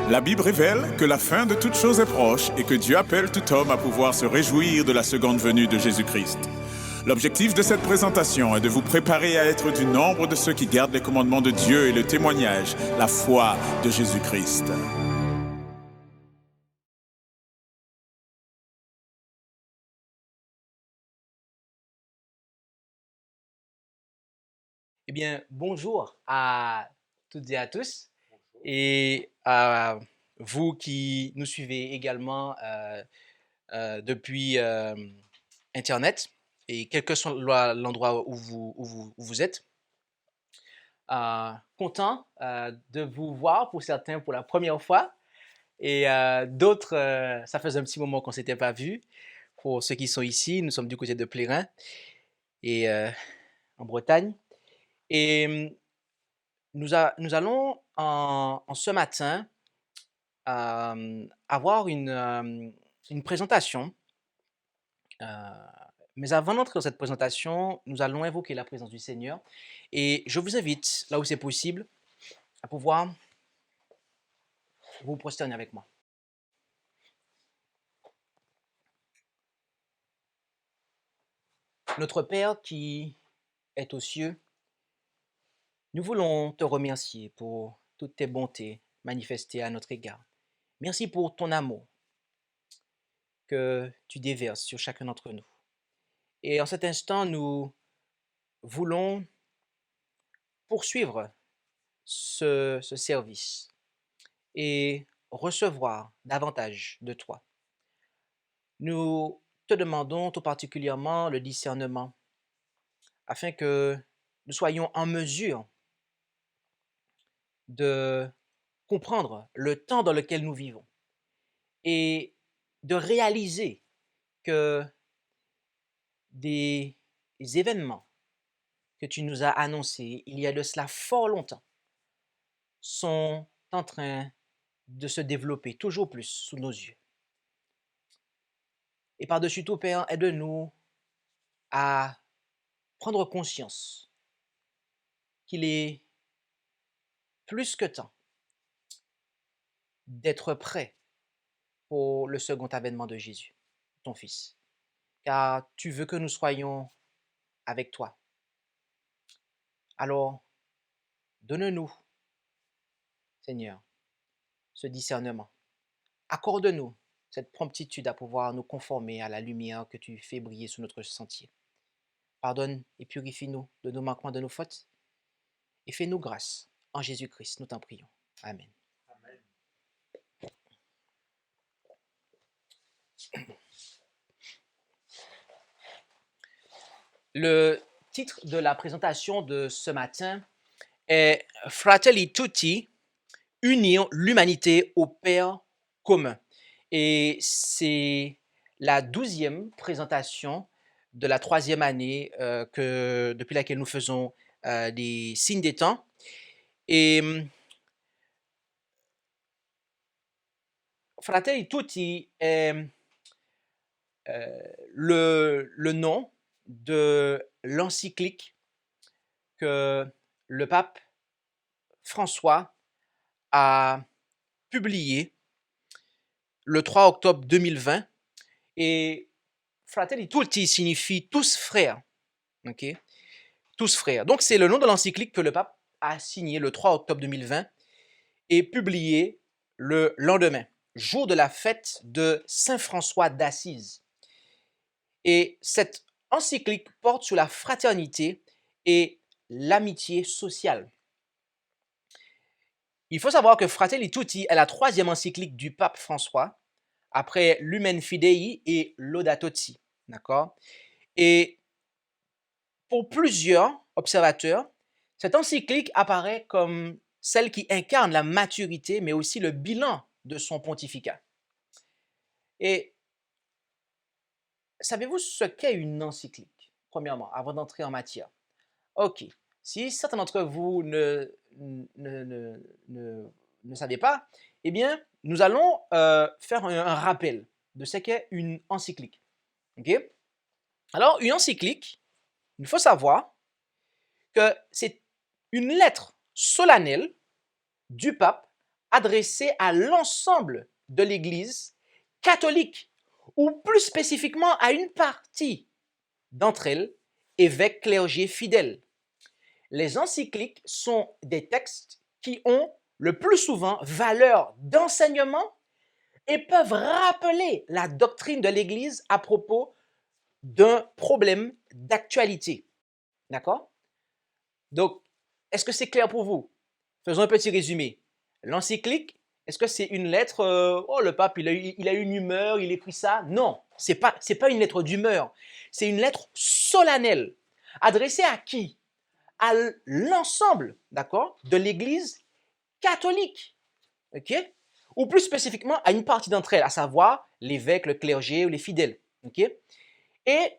La Bible révèle que la fin de toute chose est proche et que Dieu appelle tout homme à pouvoir se réjouir de la seconde venue de Jésus-Christ. L'objectif de cette présentation est de vous préparer à être du nombre de ceux qui gardent les commandements de Dieu et le témoignage, la foi de Jésus-Christ. Eh bien, bonjour à toutes et à tous et à vous qui nous suivez également depuis Internet et quel que soit l'endroit où vous êtes. Content de vous voir pour certains pour la première fois et d'autres, ça faisait un petit moment qu'on ne s'était pas vu. Pour ceux qui sont ici, nous sommes du côté de Plérin et en Bretagne. Et nous allons en ce matin avoir une présentation. Mais avant d'entrer dans cette présentation, nous allons évoquer la présence du Seigneur. Et je vous invite, là où c'est possible, à pouvoir vous prosterner avec moi. Notre Père qui est aux cieux, nous voulons te remercier pour toutes tes bontés manifestées à notre égard. Merci pour ton amour que tu déverses sur chacun d'entre nous. Et en cet instant, nous voulons poursuivre ce service et recevoir davantage de toi. Nous te demandons tout particulièrement le discernement afin que nous soyons en mesure de comprendre le temps dans lequel nous vivons et de réaliser que des événements que tu nous as annoncés il y a de cela fort longtemps sont en train de se développer toujours plus sous nos yeux. Et par-dessus tout, Père, aide-nous à prendre conscience qu'il est plus que temps d'être prêt pour le second avènement de Jésus, ton Fils. Car tu veux que nous soyons avec toi. Alors, donne-nous, Seigneur, ce discernement. Accorde-nous cette promptitude à pouvoir nous conformer à la lumière que tu fais briller sur notre sentier. Pardonne et purifie-nous de nos manquements, de nos fautes, et fais-nous grâce. En Jésus-Christ, nous t'en prions. Amen. Amen. Le titre de la présentation de ce matin est Fratelli Tutti, unir l'humanité au Père commun. Et c'est la 12e présentation de la 3e année depuis laquelle nous faisons des signes des temps. Et Fratelli Tutti est le nom de l'encyclique que le pape François a publié le 3 octobre 2020. Et Fratelli Tutti signifie tous frères. Okay? Tous frères. Donc, c'est le nom de l'encyclique que le pape a signé le 3 octobre 2020 et publié le lendemain, jour de la fête de Saint François d'Assise. Et cette encyclique porte sur la fraternité et l'amitié sociale. Il faut savoir que Fratelli Tutti est la 3e encyclique du pape François, après Lumen Fidei et Laudato Si. D'accord? Et pour plusieurs observateurs, cette encyclique apparaît comme celle qui incarne la maturité, mais aussi le bilan de son pontificat. Et savez-vous ce qu'est une encyclique, premièrement, avant d'entrer en matière? Ok, si certains d'entre vous ne savez pas, eh bien, nous allons faire un rappel de ce qu'est une encyclique. Okay? Alors, une encyclique, il faut savoir que c'est une lettre solennelle du pape adressée à l'ensemble de l'Église catholique, ou plus spécifiquement à une partie d'entre elles, évêques, clergés, fidèles. Les encycliques sont des textes qui ont le plus souvent valeur d'enseignement et peuvent rappeler la doctrine de l'Église à propos d'un problème d'actualité. D'accord? Donc, est-ce que c'est clair pour vous? Faisons un petit résumé. L'encyclique, est-ce que c'est une lettre, oh le pape, il a une humeur, il écrit ça? Non, c'est pas une lettre d'humeur. C'est une lettre solennelle. Adressée à qui? À l'ensemble, d'accord, de l'Église catholique. OK? Ou plus spécifiquement à une partie d'entre elles, à savoir l'évêque, le clergé ou les fidèles. OK? Et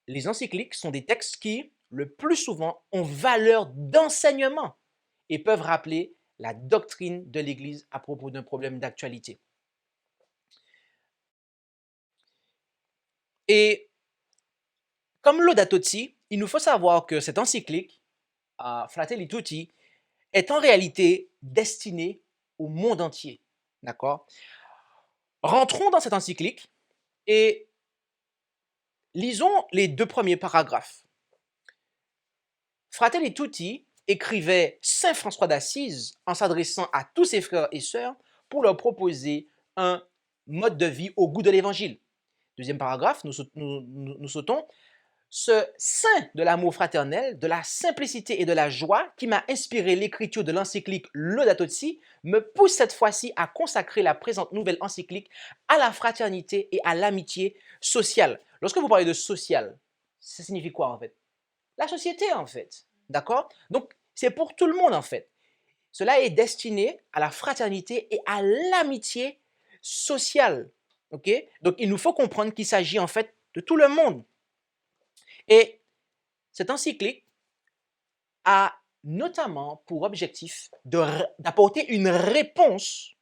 les encycliques sont des textes qui, le plus souvent, ont valeur d'enseignement et peuvent rappeler la doctrine de l'Église à propos d'un problème d'actualité. Et comme Laudato Si, il nous faut savoir que cette encyclique, Fratelli Tutti, est en réalité destinée au monde entier. D'accord? Rentrons dans cette encyclique et lisons les 2 premiers paragraphes. Fratelli Tutti écrivait Saint François d'Assise en s'adressant à tous ses frères et sœurs pour leur proposer un mode de vie au goût de l'Évangile. Deuxième paragraphe, nous sautons. Ce saint de l'amour fraternel, de la simplicité et de la joie qui m'a inspiré l'écriture de l'encyclique Laudato Si me pousse cette fois-ci à consacrer la présente nouvelle encyclique à la fraternité et à l'amitié sociale. Lorsque vous parlez de social, ça signifie quoi en fait? La société en fait, d'accord? Donc c'est pour tout le monde en fait. Cela est destiné à la fraternité et à l'amitié sociale, ok? Donc il nous faut comprendre qu'il s'agit en fait de tout le monde. Et cette encyclique a notamment pour objectif d'apporter une réponse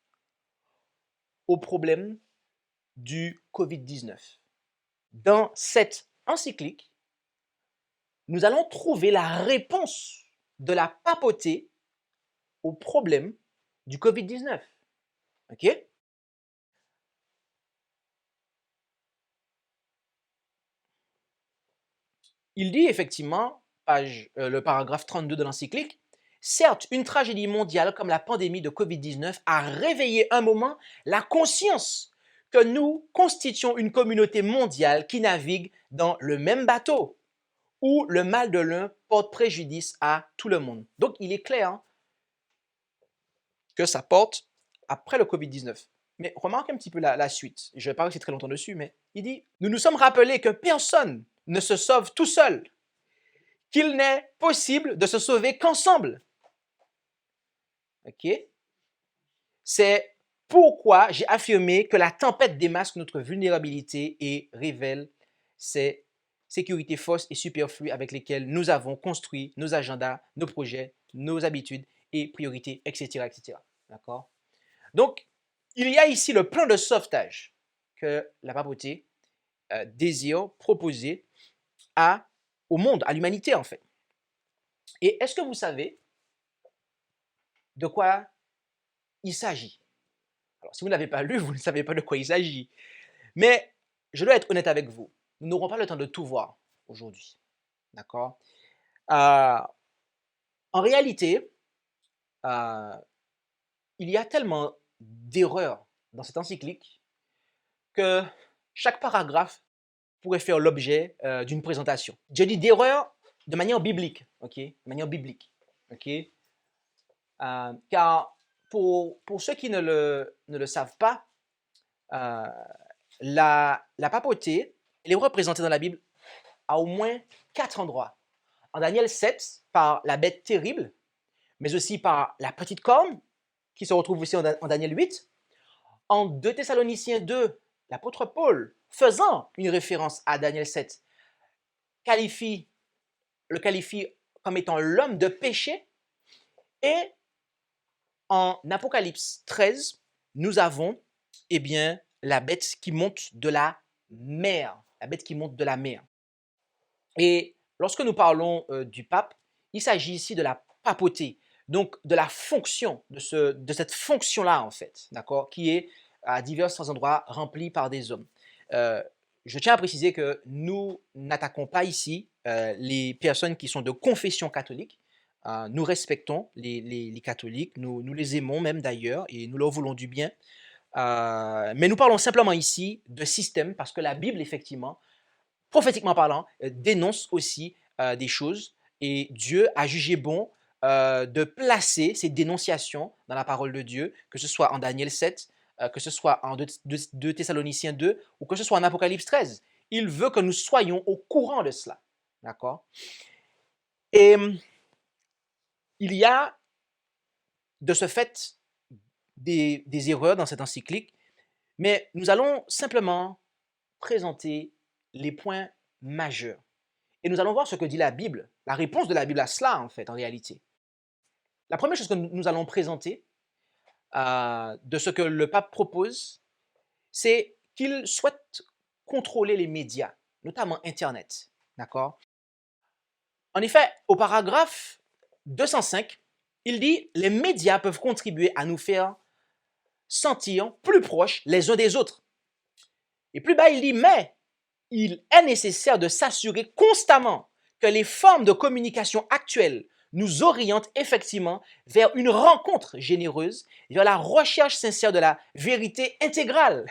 au problème du Covid-19. Dans cette encyclique, nous allons trouver la réponse de la papauté au problème du Covid-19. OK? Il dit effectivement, le paragraphe 32 de l'encyclique, certes, une tragédie mondiale comme la pandémie de Covid-19 a réveillé un moment la conscience que nous constituons une communauté mondiale qui navigue dans le même bateau, où le mal de l'un porte préjudice à tout le monde. Donc, il est clair que ça porte après le Covid-19. Mais remarque un petit peu la suite. Je ne vais pas rester très longtemps dessus, mais il dit, nous nous sommes rappelés que personne ne se sauve tout seul, qu'il n'est possible de se sauver qu'ensemble. OK? C'est pourquoi j'ai affirmé que la tempête démasque notre vulnérabilité et révèle ces sécurités fausses et superflues avec lesquelles nous avons construit nos agendas, nos projets, nos habitudes et priorités, etc. etc. D'accord? Donc, il y a ici le plan de sauvetage que la papauté désire proposer au monde, à l'humanité en fait. Et est-ce que vous savez de quoi il s'agit? Alors, si vous ne l'avez pas lu, vous ne savez pas de quoi il s'agit. Mais je dois être honnête avec vous. Nous n'aurons pas le temps de tout voir aujourd'hui. D'accord? En réalité, il y a tellement d'erreurs dans cette encyclique que chaque paragraphe pourrait faire l'objet d'une présentation. Je dis d'erreurs de manière biblique, ok? De manière biblique, ok? Car pour ceux qui ne le savent pas, la papauté, elle est représentée dans la Bible à au moins 4 endroits. En Daniel 7, par la bête terrible, mais aussi par la petite corne, qui se retrouve aussi en Daniel 8. En 2 Thessaloniciens 2, l'apôtre Paul, faisant une référence à Daniel 7, le qualifie comme étant l'homme de péché. Et en Apocalypse 13, nous avons la bête qui monte de la mer. La bête qui monte de la mer. Et lorsque nous parlons du pape, il s'agit ici de la papauté, donc de la fonction, de cette fonction-là, en fait, d'accord, qui est à divers endroits remplie par des hommes. Je tiens à préciser que nous n'attaquons pas ici les personnes qui sont de confession catholique. Nous respectons les catholiques, nous les aimons même d'ailleurs, et nous leur voulons du bien. Mais nous parlons simplement ici de système, parce que la Bible, effectivement, prophétiquement parlant, dénonce aussi des choses, et Dieu a jugé bon de placer ces dénonciations dans la parole de Dieu, que ce soit en Daniel 7, que ce soit en 2 Thessaloniciens 2, ou que ce soit en Apocalypse 13. Il veut que nous soyons au courant de cela. D'accord? Et il y a de ce fait des erreurs dans cette encyclique, mais nous allons simplement présenter les points majeurs. Et nous allons voir ce que dit la Bible, la réponse de la Bible à cela, en fait, en réalité. La première chose que nous allons présenter de ce que le pape propose, c'est qu'il souhaite contrôler les médias, notamment Internet. D'accord? En effet, au paragraphe 205, il dit « Les médias peuvent contribuer à nous faire sentir plus proches les uns des autres. » Et plus bas, il dit « Mais il est nécessaire de s'assurer constamment que les formes de communication actuelles nous orientent effectivement vers une rencontre généreuse, vers la recherche sincère de la vérité intégrale,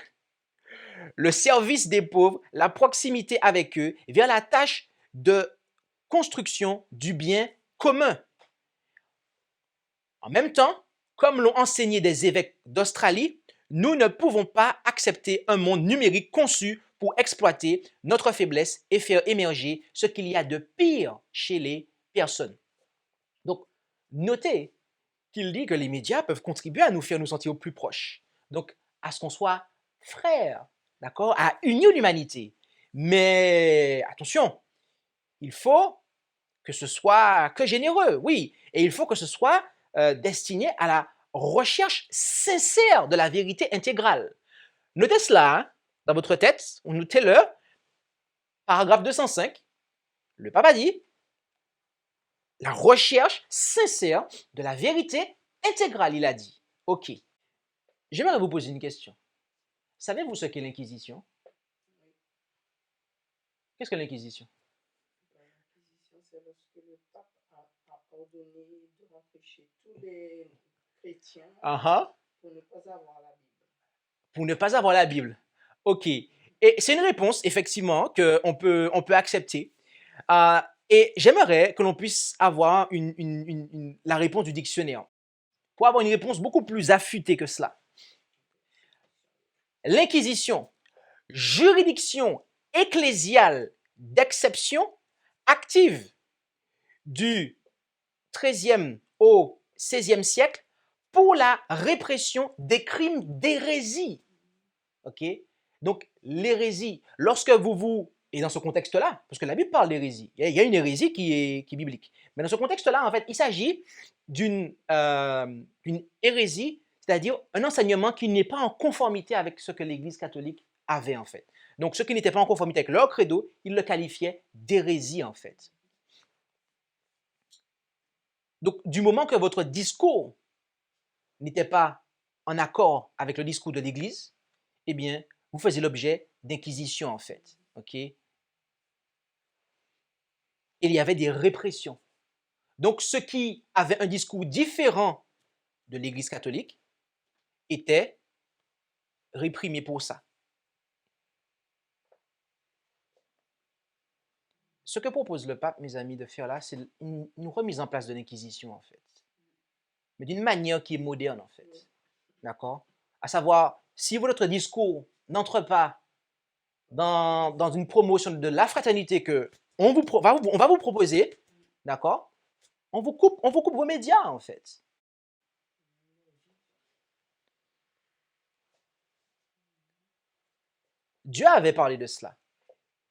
le service des pauvres, la proximité avec eux, vers la tâche de construction du bien commun. En même temps, comme l'ont enseigné des évêques d'Australie, nous ne pouvons pas accepter un monde numérique conçu pour exploiter notre faiblesse et faire émerger ce qu'il y a de pire chez les personnes. Donc, notez qu'il dit que les médias peuvent contribuer à nous faire nous sentir plus proches. Donc, à ce qu'on soit frères, d'accord, à unir l'humanité. Mais attention, il faut que ce soit que généreux, oui, et il faut que ce soit destiné à la recherche sincère de la vérité intégrale. Notez cela hein, dans votre tête, notez-le, paragraphe 205, le pape a dit la recherche sincère de la vérité intégrale, il a dit. Ok, j'aimerais vous poser une question. Savez-vous ce qu'est l'Inquisition? Qu'est-ce que l'Inquisition? L'Inquisition, c'est lorsque le pape a ordonné de rentrer chez tous les chrétiens pour ne pas avoir la Bible. Pour ne pas avoir la Bible. Ok. Et c'est une réponse, effectivement, qu'on peut accepter. Et j'aimerais que l'on puisse avoir la réponse du dictionnaire. Pour avoir une réponse beaucoup plus affûtée que cela. L'Inquisition, juridiction ecclésiale d'exception active du XIIIe au XVIe siècle pour la répression des crimes d'hérésie. Ok? Donc, l'hérésie, lorsque et dans ce contexte-là, parce que la Bible parle d'hérésie, il y a une hérésie qui est biblique, mais dans ce contexte-là, en fait, il s'agit d'une hérésie, c'est-à-dire un enseignement qui n'est pas en conformité avec ce que l'Église catholique avait, en fait. Donc, ce qui n'était pas en conformité avec leur credo, ils le qualifiaient d'hérésie, en fait. Donc, du moment que votre discours n'était pas en accord avec le discours de l'Église, eh bien, vous faisiez l'objet d'inquisition, en fait. Ok? Il y avait des répressions. Donc, ceux qui avaient un discours différent de l'Église catholique étaient réprimés pour ça. Ce que propose le pape, mes amis, de faire là, c'est une remise en place de l'Inquisition, en fait. Mais d'une manière qui est moderne, en fait. D'accord? À savoir, si votre discours n'entre pas dans une promotion de la fraternité que on va vous proposer, d'accord? On vous coupe vos médias, en fait. Dieu avait parlé de cela.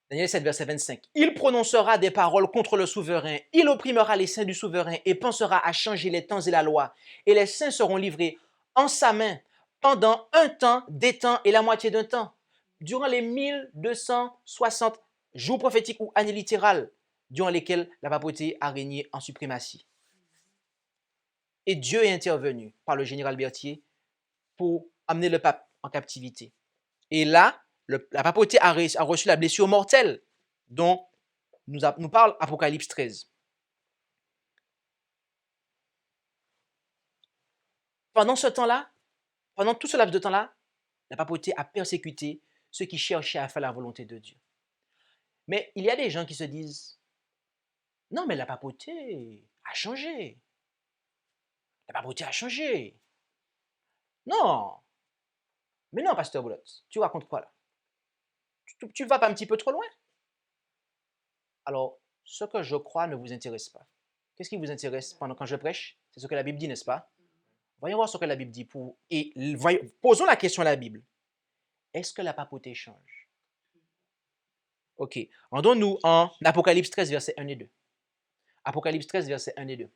Daniel 7, verset 25. Il prononcera des paroles contre le souverain, il opprimera les saints du souverain et pensera à changer les temps et la loi. Et les saints seront livrés en sa main pendant un temps, des temps et la moitié d'un temps. Durant les 1260 jours prophétiques ou années littérales, durant lesquels la papauté a régné en suprématie. et Dieu est intervenu par le général Berthier pour amener le pape en captivité. Et là, la papauté a reçu la blessure mortelle dont nous parle Apocalypse 13. Pendant ce temps-là, pendant tout ce laps de temps-là, la papauté a persécuté ceux qui cherchaient à faire la volonté de Dieu. Mais il y a des gens qui se disent, non, mais la papauté a changé. La papauté a changé. Non. Mais non, pasteur Boulotte, tu racontes quoi là? Tu vas pas un petit peu trop loin? Alors, ce que je crois ne vous intéresse pas. Qu'est-ce qui vous intéresse quand je prêche? C'est ce que la Bible dit, n'est-ce pas? Voyons voir ce que la Bible dit. Posons la question à la Bible. Est-ce que la papauté change? Ok. Rendons-nous en Apocalypse 13, versets 1 et 2. Apocalypse 13, versets 1 et 2.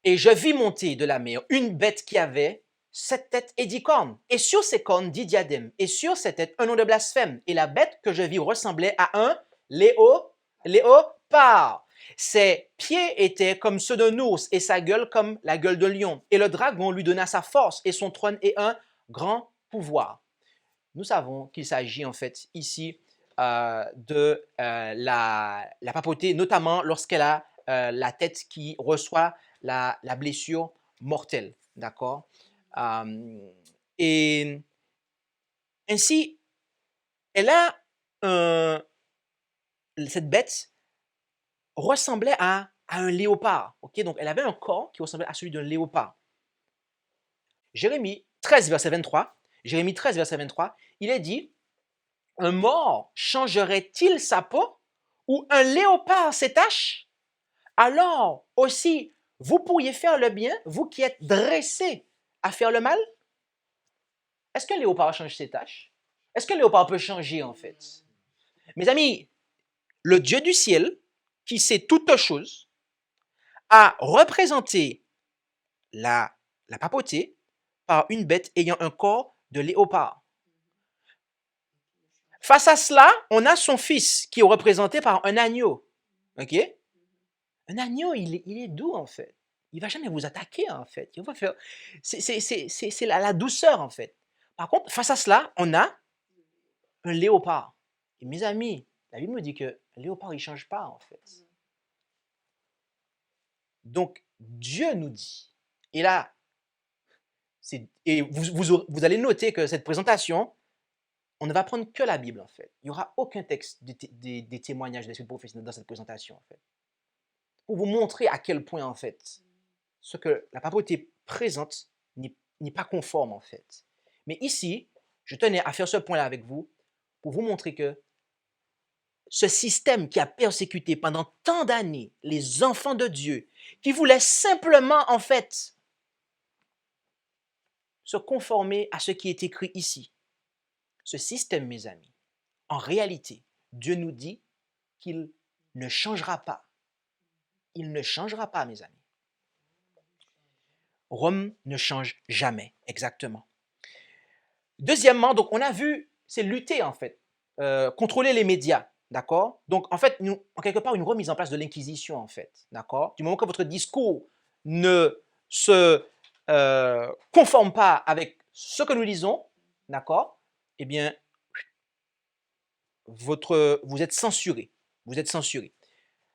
Et je vis monter de la mer une bête qui avait 7 têtes et 10 cornes. Et sur ses cornes 10 diadèmes. Et sur ses têtes un nom de blasphème. Et la bête que je vis ressemblait à un léopard. Ses pieds étaient comme ceux d'un ours et sa gueule comme la gueule de lion. Et le dragon lui donna sa force et son trône et un grand pouvoir. Nous savons qu'il s'agit en fait ici de la papauté, notamment lorsqu'elle a la tête qui reçoit la blessure mortelle. D'accord? Et ainsi, elle a cette bête ressemblait à un léopard. Okay? Donc, elle avait un corps qui ressemblait à celui d'un léopard. Jérémie 13, verset 23, il est dit, un mort changerait-il sa peau ou un léopard ses taches? Alors aussi, vous pourriez faire le bien, vous qui êtes dressés à faire le mal? Est-ce qu'un léopard change ses taches? Est-ce qu'un léopard peut changer en fait? Mes amis, le Dieu du ciel, qui sait toutes choses, a représenté la papauté par une bête ayant un corps de léopard. Face à cela, on a son fils qui est représenté par un agneau. Ok? Un agneau, il est doux en fait. Il ne va jamais vous attaquer en fait. Il va faire... C'est la douceur en fait. Par contre, face à cela, on a un léopard. Et mes amis, la Bible me dit que le léopard, il ne change pas en fait. Donc, Dieu nous dit, et là, vous allez noter que cette présentation, on ne va prendre que la Bible en fait. Il n'y aura aucun texte des témoignages des professionnels dans cette présentation en fait. Pour vous montrer à quel point en fait, ce que la papauté présente n'est pas conforme en fait. Mais ici, je tenais à faire ce point-là avec vous pour vous montrer que ce système qui a persécuté pendant tant d'années les enfants de Dieu, qui voulaient simplement, en fait, se conformer à ce qui est écrit ici. Ce système, mes amis, en réalité, Dieu nous dit qu'il ne changera pas. Il ne changera pas, mes amis. Rome ne change jamais, exactement. Deuxièmement, donc on a vu, c'est lutter, en fait, contrôler les médias. D'accord? Donc, en fait, en quelque part, une remise en place de l'inquisition, en fait. D'accord? Du moment que votre discours ne se conforme pas avec ce que nous disons, d'accord? Eh bien, vous êtes censuré. Vous êtes censuré.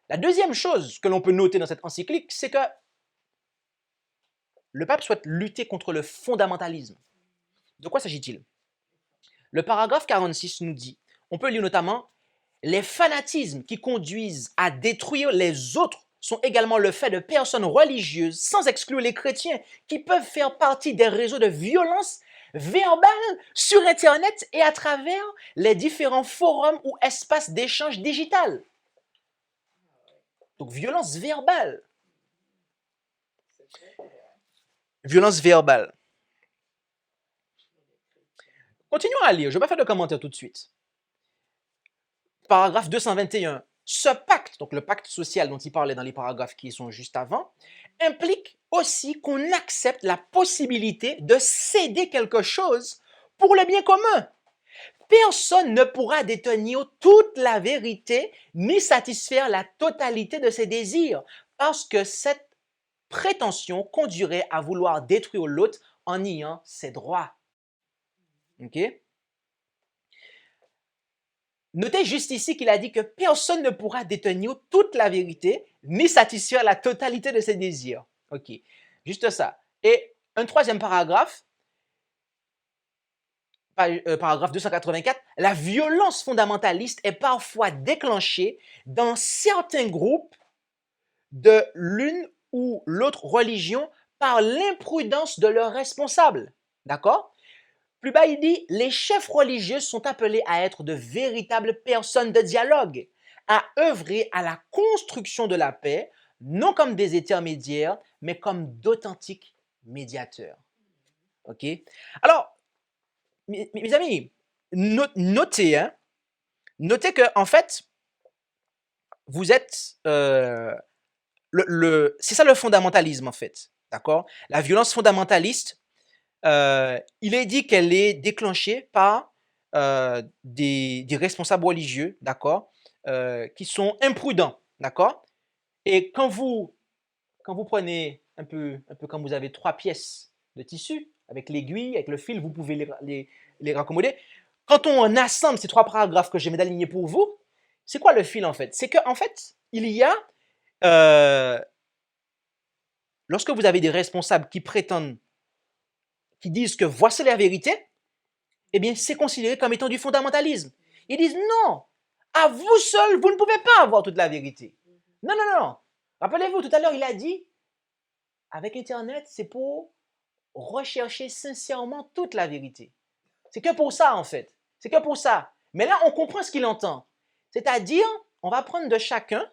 La deuxième chose que l'on peut noter dans cette encyclique, c'est que le pape souhaite lutter contre le fondamentalisme. De quoi s'agit-il? Le paragraphe 46 nous dit, on peut lire notamment, les fanatismes qui conduisent à détruire les autres sont également le fait de personnes religieuses, sans exclure les chrétiens, qui peuvent faire partie des réseaux de violence verbale sur Internet et à travers les différents forums ou espaces d'échange digital. Donc, violence verbale. Violence verbale. Continuons à lire, je ne vais pas faire de commentaires tout de suite. Paragraphe 221. Ce pacte, donc le pacte social dont il parlait dans les paragraphes qui sont juste avant, implique aussi qu'on accepte la possibilité de céder quelque chose pour le bien commun. Personne ne pourra détenir toute la vérité ni satisfaire la totalité de ses désirs, parce que cette prétention conduirait à vouloir détruire l'autre en niant ses droits. OK? Notez juste ici qu'il a dit que personne ne pourra détenir toute la vérité ni satisfaire la totalité de ses désirs. OK, juste ça. Et un troisième paragraphe, paragraphe 284, la violence fondamentaliste est parfois déclenchée dans certains groupes de l'une ou l'autre religion par l'imprudence de leurs responsables. D'accord? Plus bas, il dit, les chefs religieux sont appelés à être de véritables personnes de dialogue, à œuvrer à la construction de la paix, non comme des intermédiaires, mais comme d'authentiques médiateurs. OK? Alors, mes amis, notez que, en fait, vous êtes... c'est ça le fondamentalisme, en fait. D'accord? La violence fondamentaliste, il est dit qu'elle est déclenchée par des responsables religieux, d'accord, qui sont imprudents, d'accord? Et quand vous prenez un peu comme vous avez 3 pièces de tissu, avec l'aiguille, avec le fil, vous pouvez les raccommoder. Quand on assemble ces 3 paragraphes que je viens d'aligner pour vous, c'est quoi le fil en fait? C'est qu'en fait, il y a, lorsque vous avez des responsables qui prétendent, qui disent que voici la vérité, eh bien, c'est considéré comme étant du fondamentalisme. Ils disent non, à vous seul, vous ne pouvez pas avoir toute la vérité. Non, non, non. Rappelez-vous, tout à l'heure, il a dit, avec Internet, c'est pour rechercher sincèrement toute la vérité. C'est que pour ça, en fait. C'est que pour ça. Mais là, on comprend ce qu'il entend. C'est-à-dire, on va prendre de chacun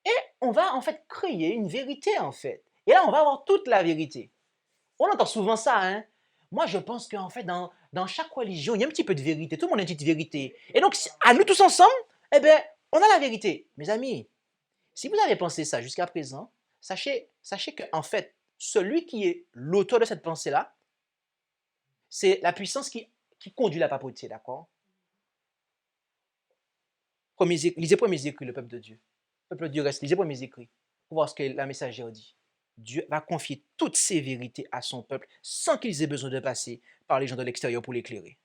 et on va, en fait, créer une vérité, en fait. Et là, on va avoir toute la vérité. On entend souvent ça, hein. Moi, je pense qu'en fait, dans chaque religion, il y a un petit peu de vérité. Tout le monde a une petite vérité. Et donc, à nous tous ensemble, eh bien, on a la vérité. Mes amis, si vous avez pensé ça jusqu'à présent, sachez qu'en fait, celui qui est l'auteur de cette pensée-là, c'est la puissance qui conduit la papauté, d'accord? Lisez premiers écrits, le peuple de Dieu. Le peuple de Dieu reste, lisez premiers écrits pour voir ce que la messagère dit. Dieu va confier toutes ses vérités à son peuple sans qu'ils aient besoin de passer par les gens de l'extérieur pour l'éclairer.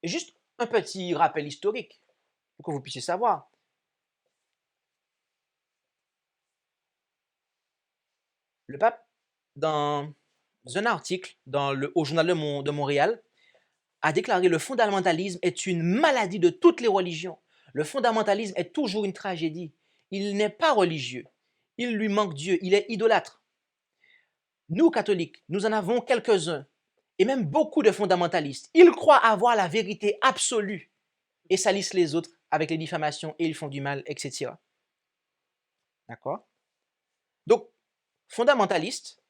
Et juste un petit rappel historique pour que vous puissiez savoir. Le pape, dans un article au journal de Montréal, a déclaré le fondamentalisme est une maladie de toutes les religions. Le fondamentalisme est toujours une tragédie. Il n'est pas religieux. Il lui manque Dieu. Il est idolâtre. Nous, catholiques, nous en avons quelques-uns, et même beaucoup de fondamentalistes. Ils croient avoir la vérité absolue et salissent les autres avec les diffamations et ils font du mal, etc. D'accord? Donc, fondamentaliste,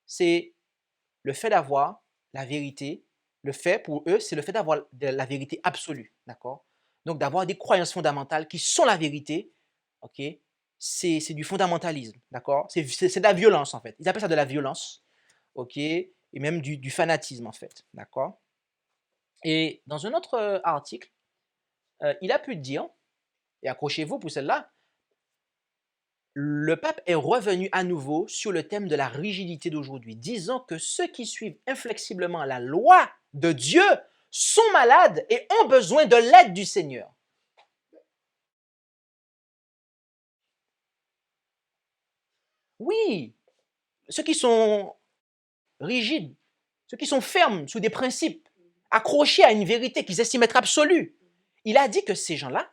c'est le fait d'avoir la vérité. Le fait, pour eux, c'est le fait d'avoir la vérité absolue. D'accord? Donc, d'avoir des croyances fondamentales qui sont la vérité, ok? C'est du fondamentalisme, d'accord? C'est de la violence, en fait. Ils appellent ça de la violence, ok? Et même du fanatisme, en fait, d'accord? Et dans un autre article, il a pu dire, et accrochez-vous pour celle-là, le pape est revenu à nouveau sur le thème de la rigidité d'aujourd'hui, disant que ceux qui suivent inflexiblement la loi de Dieu sont malades et ont besoin de l'aide du Seigneur. Oui, ceux qui sont rigides, ceux qui sont fermes sous des principes, accrochés à une vérité qu'ils estiment être absolue. Il a dit que ces gens-là,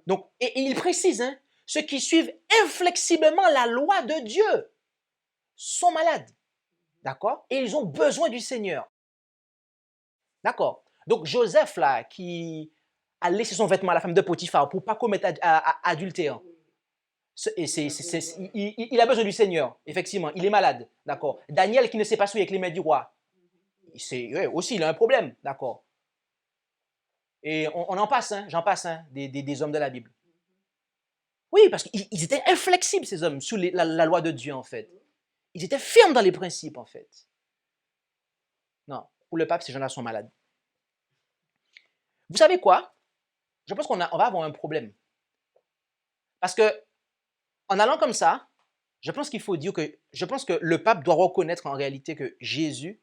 donc, et il précise, hein, ceux qui suivent inflexiblement la loi de Dieu sont malades. D'accord? Et ils ont besoin du Seigneur. D'accord? Donc, Joseph, là, qui a laissé son vêtement à la femme de Potiphar pour ne pas commettre adultère, il a besoin du Seigneur, effectivement. Il est malade. D'accord? Daniel, qui ne sait pas souiller avec les mains du roi, aussi, il a un problème. D'accord? Et on en passe, hein, j'en passe, hein, des hommes de la Bible. Oui, parce qu'ils étaient inflexibles, ces hommes, sous la loi de Dieu, en fait. Ils étaient fermes dans les principes, en fait. Non. pour le pape, ces gens-là sont malades. Vous savez quoi? Je pense qu'on va avoir un problème. Parce que, en allant comme ça, je pense que le pape doit reconnaître en réalité que Jésus,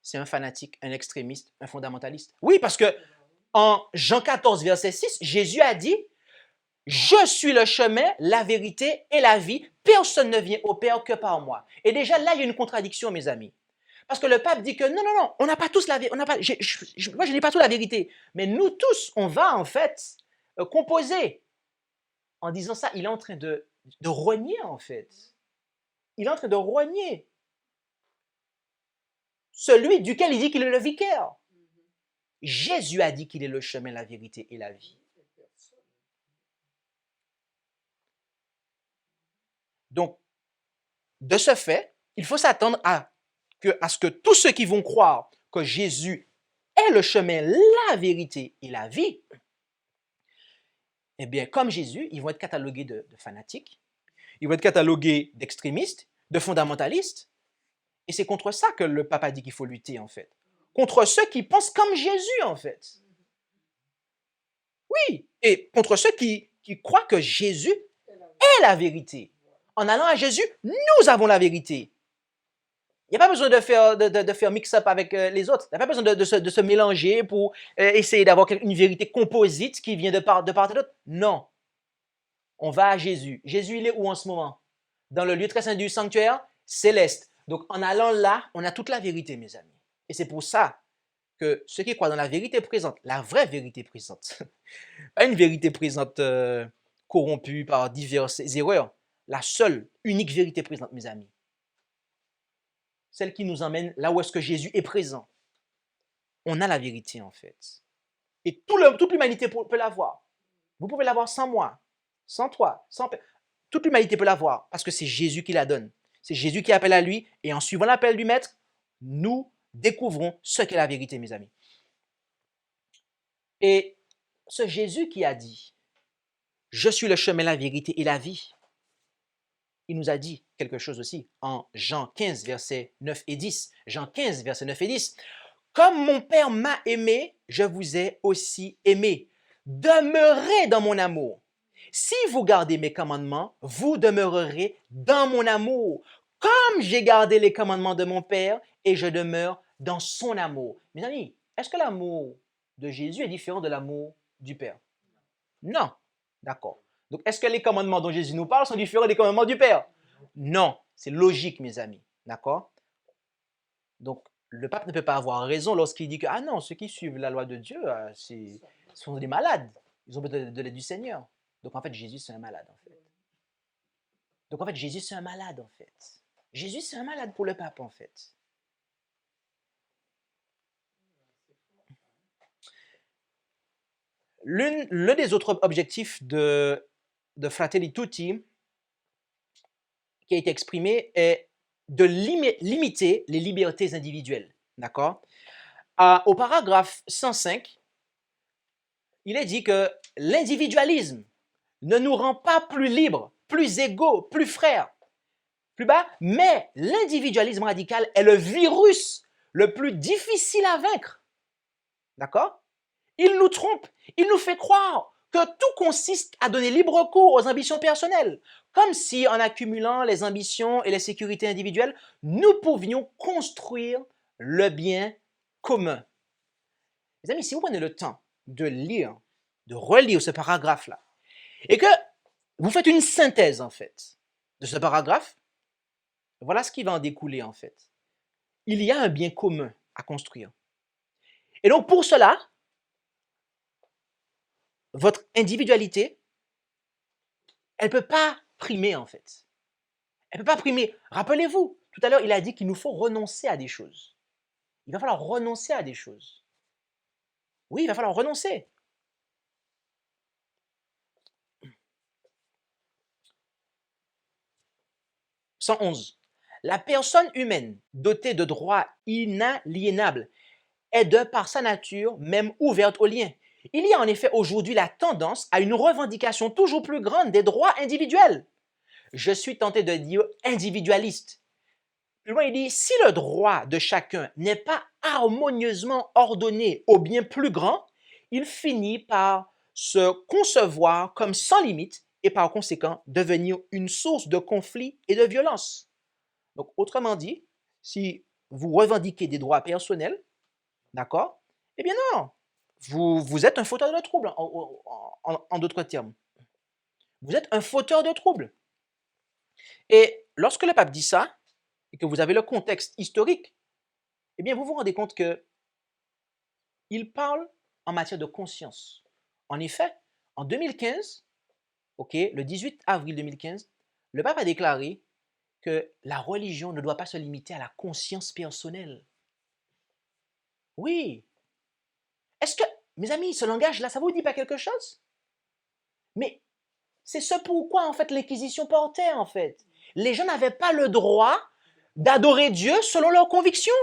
c'est un fanatique, un extrémiste, un fondamentaliste. Oui, parce que en Jean 14, verset 6, Jésus a dit, « Je suis le chemin, la vérité et la vie. Personne ne vient au Père que par moi. » Et déjà là, il y a une contradiction, mes amis. Parce que le pape dit que non, on n'a pas tous la vérité. Moi, je n'ai pas toute la vérité. Mais nous tous, on va en fait composer. En disant ça, il est en train de renier en fait. Il est en train de renier celui duquel il dit qu'il est le vicaire. Jésus a dit qu'il est le chemin, la vérité et la vie. Donc, de ce fait, il faut s'attendre à ce que tous ceux qui vont croire que Jésus est le chemin, la vérité et la vie, eh bien, comme Jésus, ils vont être catalogués de fanatiques, ils vont être catalogués d'extrémistes, de fondamentalistes, et c'est contre ça que le pape a dit qu'il faut lutter, en fait. Contre ceux qui pensent comme Jésus, en fait. Oui, et contre ceux qui croient que Jésus est la vérité. En allant à Jésus, nous avons la vérité. Il n'y a pas besoin de faire mix-up avec les autres. Il n'y a pas besoin de se mélanger pour essayer d'avoir une vérité composite qui vient de part et d'autre. Non. On va à Jésus. Jésus, il est où en ce moment? Dans le lieu très saint du sanctuaire céleste. Donc, en allant là, on a toute la vérité, mes amis. Et c'est pour ça que ceux qui croient dans la vérité présente, la vraie vérité présente, pas une vérité présente corrompue par diverses erreurs, la seule, unique vérité présente, mes amis, celle qui nous emmène là où est-ce que Jésus est présent. On a la vérité, en fait. Et toute l'humanité peut l'avoir. Vous pouvez l'avoir sans moi, sans toi, toute l'humanité peut l'avoir, parce que c'est Jésus qui la donne. C'est Jésus qui appelle à lui, et en suivant l'appel du Maître, nous découvrons ce qu'est la vérité, mes amis. Et ce Jésus qui a dit, « Je suis le chemin, la vérité et la vie », il nous a dit quelque chose aussi en Jean 15, versets 9 et 10. Jean 15, versets 9 et 10. « Comme mon Père m'a aimé, je vous ai aussi aimé. Demeurez dans mon amour. Si vous gardez mes commandements, vous demeurerez dans mon amour, comme j'ai gardé les commandements de mon Père et je demeure dans son amour. » Mes amis, est-ce que l'amour de Jésus est différent de l'amour du Père? Non. D'accord. Donc, est-ce que les commandements dont Jésus nous parle sont différents des commandements du Père? Non. C'est logique, mes amis. D'accord? Donc, le pape ne peut pas avoir raison lorsqu'il dit que, ah non, ceux qui suivent la loi de Dieu, sont des malades. Ils ont besoin de l'aide du Seigneur. Donc, en fait, Jésus, c'est un malade, en fait. Donc, en fait, Jésus, c'est un malade, en fait. Jésus, c'est un malade pour le pape, en fait. L'un des autres objectifs de Fratelli Tutti qui a été exprimé est de limiter les libertés individuelles. D'accord? Au paragraphe 105, il est dit que l'individualisme ne nous rend pas plus libres, plus égaux, plus frères, plus bas, mais l'individualisme radical est le virus le plus difficile à vaincre. D'accord? Il nous trompe, il nous fait croire que tout consiste à donner libre cours aux ambitions personnelles, comme si en accumulant les ambitions et les sécurités individuelles, nous pouvions construire le bien commun. Les amis, si vous prenez le temps de lire, de relire ce paragraphe-là, et que vous faites une synthèse, en fait, de ce paragraphe, voilà ce qui va en découler, en fait. Il y a un bien commun à construire. Et donc, pour cela, votre individualité, elle ne peut pas primer, en fait. Elle ne peut pas primer. Rappelez-vous, tout à l'heure, il a dit qu'il nous faut renoncer à des choses. Il va falloir renoncer à des choses. Oui, il va falloir renoncer. « 111. La personne humaine, dotée de droits inaliénables, est de par sa nature même ouverte aux liens. Il y a en effet aujourd'hui la tendance à une revendication toujours plus grande des droits individuels. Je suis tenté de dire individualiste. Plus loin, il dit, si le droit de chacun n'est pas harmonieusement ordonné au bien plus grand, il finit par se concevoir comme sans limite et par conséquent devenir une source de conflit et de violence. Donc, autrement dit, si vous revendiquez des droits personnels, d'accord? Eh bien non, vous êtes un fauteur de trouble, en d'autres termes. Vous êtes un fauteur de trouble. Et lorsque le pape dit ça, et que vous avez le contexte historique, eh bien vous vous rendez compte que il parle en matière de conscience. En effet, en 2015, le 18 avril 2015, le pape a déclaré que la religion ne doit pas se limiter à la conscience personnelle. Oui. Est-ce que, mes amis, ce langage-là, ça vous dit pas quelque chose? Mais c'est ce pourquoi, en fait, l'Inquisition portait, en fait. Les gens n'avaient pas le droit d'adorer Dieu selon leurs convictions.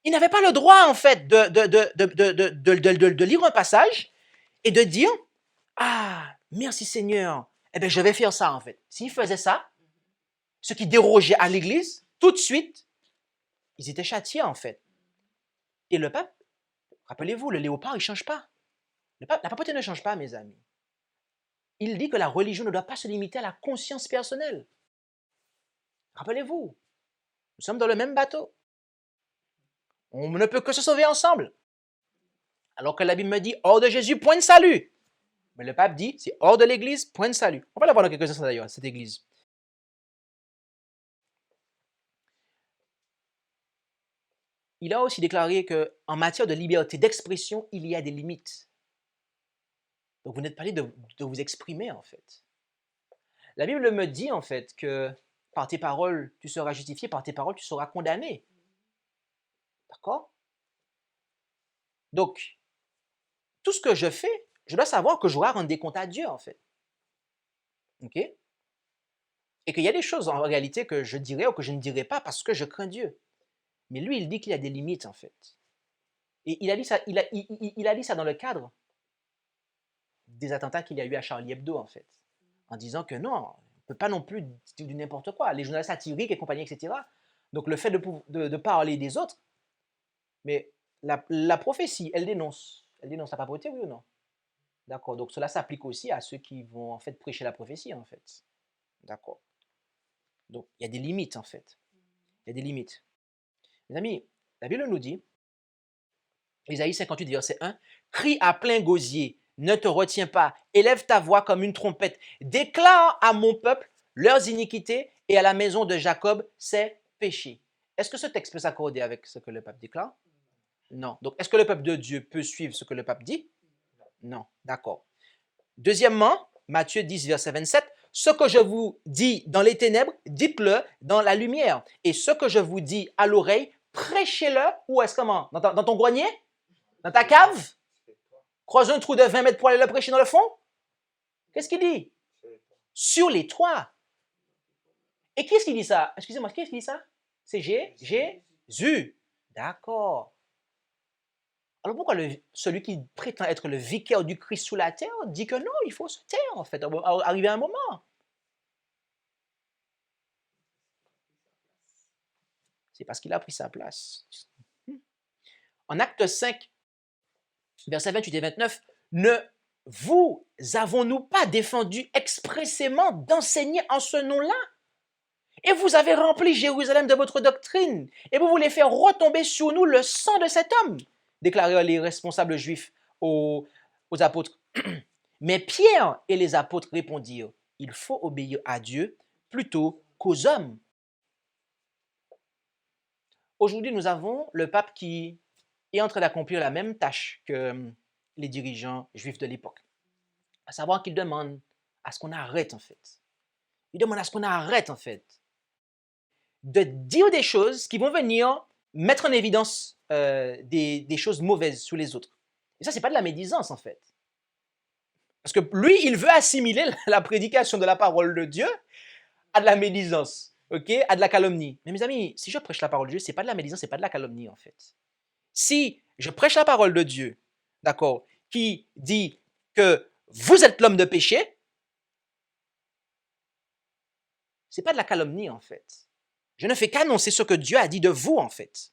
Ils n'avaient pas le droit, en fait, de lire un passage et de dire « Ah, merci Seigneur, eh bien, je vais faire ça, en fait. » S'ils faisaient ça, ceux qui dérogeaient à l'Église, tout de suite, ils étaient châtiés, en fait. Et le pape, rappelez-vous, le léopard, il ne change pas. La papauté ne change pas, mes amis. Il dit que la religion ne doit pas se limiter à la conscience personnelle. Rappelez-vous, nous sommes dans le même bateau. On ne peut que se sauver ensemble. Alors que la Bible me dit, hors de Jésus, point de salut. Mais le pape dit, c'est hors de l'Église, point de salut. On va la voir dans quelques instants d'ailleurs, cette Église. Il a aussi déclaré qu'en matière de liberté d'expression, il y a des limites. Donc vous n'êtes pas libre de vous exprimer, en fait. La Bible me dit, en fait, que par tes paroles, tu seras justifié, par tes paroles, tu seras condamné. D'accord? Donc, tout ce que je fais, je dois savoir que je dois rendre des comptes à Dieu, en fait. OK? Et qu'il y a des choses, en réalité, que je dirais ou que je ne dirais pas parce que je crains Dieu. Mais lui, il dit qu'il y a des limites, en fait. Et il a dit ça, il a dit ça dans le cadre des attentats qu'il y a eu à Charlie Hebdo, en fait. En disant que non, on ne peut pas non plus dire du n'importe quoi. Les journalistes satiriques et compagnie, etc. Donc, le fait de parler des autres, mais la prophétie, elle dénonce. Elle dénonce la papauté, oui ou non? D'accord. Donc, cela s'applique aussi à ceux qui vont, en fait, prêcher la prophétie, en fait. D'accord. Donc, il y a des limites, en fait. Il y a des limites. Mes amis, la Bible nous dit, Ésaïe 58, verset 1, « Crie à plein gosier, ne te retiens pas, élève ta voix comme une trompette, déclare à mon peuple leurs iniquités et à la maison de Jacob ses péchés. » Est-ce que ce texte peut s'accorder avec ce que le pape déclare? Non. Donc, est-ce que le peuple de Dieu peut suivre ce que le pape dit? Non. D'accord. Deuxièmement, Matthieu 10, verset 27, « Ce que je vous dis dans les ténèbres, dites-le dans la lumière. Et ce que je vous dis à l'oreille, prêchez-le. » Où est-ce comment? Dans ton grenier? Dans ta cave? Creuse un trou de 20 mètres pour aller le prêcher dans le fond? Qu'est-ce qu'il dit? Sur les toits. Et qui est-ce qui dit ça? Excusez-moi, qui est-ce qui dit ça? C'est Jésus. D'accord. Alors pourquoi celui qui prétend être le vicaire du Christ sous la terre dit que non, il faut se taire, en fait, arriver à un moment? C'est parce qu'il a pris sa place. En Acte 5, versets 28 et 29, « Ne vous avons-nous pas défendu expressément d'enseigner en ce nom-là? Et vous avez rempli Jérusalem de votre doctrine, et vous voulez faire retomber sur nous le sang de cet homme, déclarèrent les responsables juifs aux apôtres. Mais Pierre et les apôtres répondirent, il faut obéir à Dieu plutôt qu'aux hommes. Aujourd'hui, nous avons le pape qui est en train d'accomplir la même tâche que les dirigeants juifs de l'époque. À savoir qu'il demande à ce qu'on arrête, en fait. Il demande à ce qu'on arrête, en fait, de dire des choses qui vont venir mettre en évidence des choses mauvaises sur les autres. Et ça, ce n'est pas de la médisance, en fait. Parce que lui, il veut assimiler la prédication de la parole de Dieu à de la médisance, okay? À de la calomnie. Mais mes amis, si je prêche la parole de Dieu, ce n'est pas de la médisance, ce n'est pas de la calomnie, en fait. Si je prêche la parole de Dieu, d'accord, qui dit que vous êtes l'homme de péché, ce n'est pas de la calomnie, en fait. Je ne fais qu'annoncer ce que Dieu a dit de vous, en fait.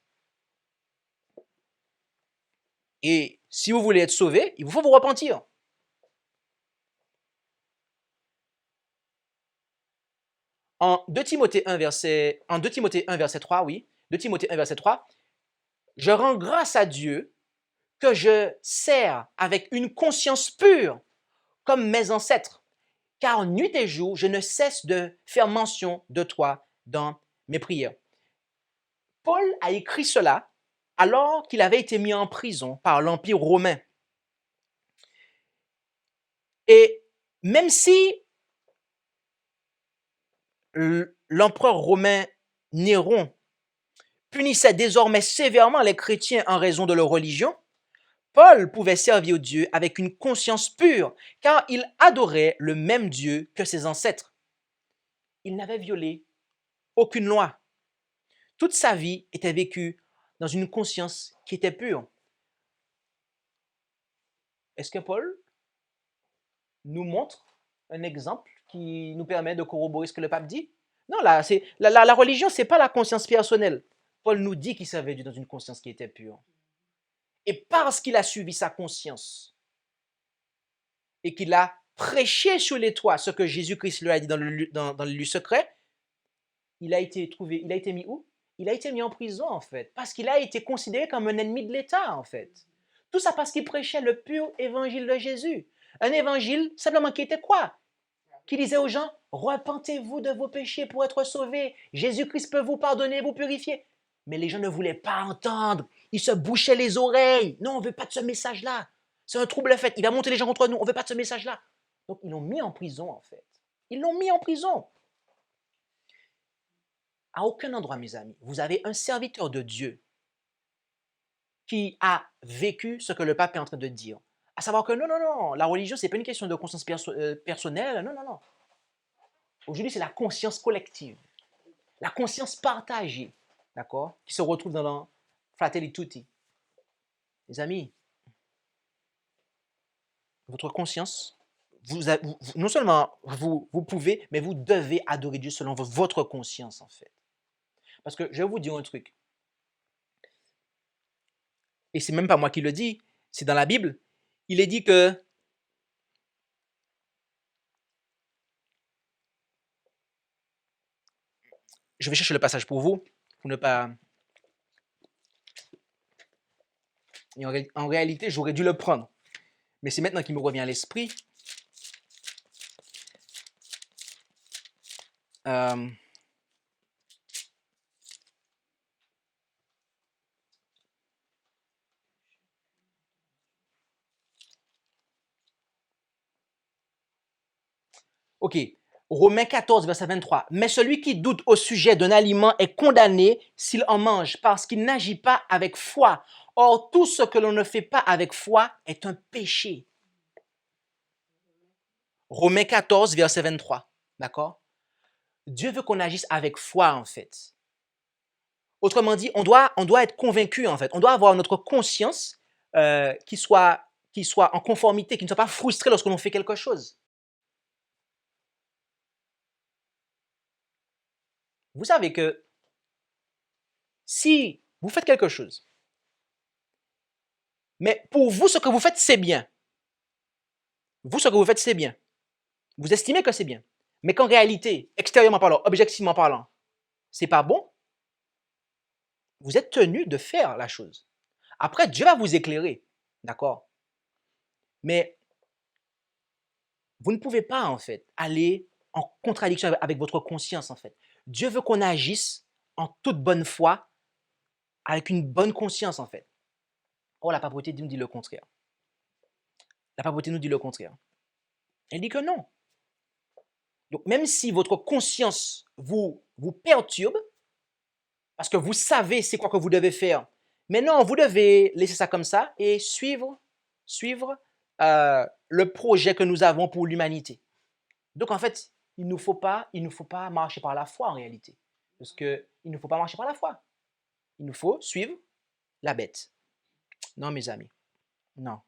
Et si vous voulez être sauvé, il vous faut vous repentir. En 2 Timothée 1, verset 3, oui, 2 Timothée 1, verset 3, je rends grâce à Dieu que je sers avec une conscience pure comme mes ancêtres, car nuit et jour, je ne cesse de faire mention de toi dans mes prières. Paul a écrit cela alors qu'il avait été mis en prison par l'Empire romain. Et même si l'empereur romain Néron punissait désormais sévèrement les chrétiens en raison de leur religion, Paul pouvait servir Dieu avec une conscience pure, car il adorait le même Dieu que ses ancêtres. Il n'avait violé aucune loi. Toute sa vie était vécue dans une conscience qui était pure. Est-ce que Paul nous montre un exemple qui nous permet de corroborer ce que le pape dit? Non, la religion, ce n'est pas la conscience personnelle. Paul nous dit qu'il servait Dieu dans une conscience qui était pure. Et parce qu'il a suivi sa conscience et qu'il a prêché sur les toits ce que Jésus-Christ lui a dit dans le lieu secret, il a été mis où? Il a été mis en prison, en fait, parce qu'il a été considéré comme un ennemi de l'État, en fait. Tout ça parce qu'il prêchait le pur évangile de Jésus. Un évangile simplement qui était quoi? Qui disait aux gens, repentez-vous de vos péchés pour être sauvés. Jésus-Christ peut vous pardonner, vous purifier. Mais les gens ne voulaient pas entendre. Ils se bouchaient les oreilles. Non, on ne veut pas de ce message-là. C'est un trouble fait. Il va monter les gens contre nous. On ne veut pas de ce message-là. Donc, ils l'ont mis en prison, en fait. Ils l'ont mis en prison. À aucun endroit, mes amis, vous avez un serviteur de Dieu qui a vécu ce que le pape est en train de dire. À savoir que non, la religion, ce n'est pas une question de conscience personnelle. Non. Aujourd'hui, c'est la conscience collective, la conscience partagée, d'accord, qui se retrouve dans le Fratelli Tutti. Les amis, votre conscience, non seulement vous pouvez, mais vous devez adorer Dieu selon votre conscience, en fait. Parce que je vais vous dire un truc. Et c'est même pas moi qui le dis, c'est dans la Bible. Il est dit que je vais chercher le passage pour vous, pour ne pas... Et en réalité, j'aurais dû le prendre. Mais c'est maintenant qu'il me revient à l'esprit. Ok, Romains 14, verset 23. Mais celui qui doute au sujet d'un aliment est condamné s'il en mange, parce qu'il n'agit pas avec foi. Or, tout ce que l'on ne fait pas avec foi est un péché. Romains 14, verset 23. D'accord? Dieu veut qu'on agisse avec foi, en fait. Autrement dit, on doit être convaincu, en fait. On doit avoir notre conscience qui soit en conformité, qui ne soit pas frustrée lorsque l'on fait quelque chose. Vous savez que si vous faites quelque chose, mais pour vous, ce que vous faites, c'est bien. Vous, ce que vous faites, c'est bien. Vous estimez que c'est bien. Mais qu'en réalité, extérieurement parlant, objectivement parlant, c'est pas bon, vous êtes tenu de faire la chose. Après, Dieu va vous éclairer. D'accord? Mais vous ne pouvez pas, en fait, aller en contradiction avec votre conscience, en fait. Dieu veut qu'on agisse en toute bonne foi, avec une bonne conscience, en fait. Or, la papauté nous dit le contraire. La papauté nous dit le contraire. Elle dit que non. Donc, même si votre conscience vous perturbe, parce que vous savez c'est quoi que vous devez faire, mais non, vous devez laisser ça comme ça et suivre le projet que nous avons pour l'humanité. Donc, en fait, il ne faut pas marcher par la foi en réalité. Parce qu'il ne faut pas marcher par la foi. Il nous faut suivre la bête. Non, mes amis. Non.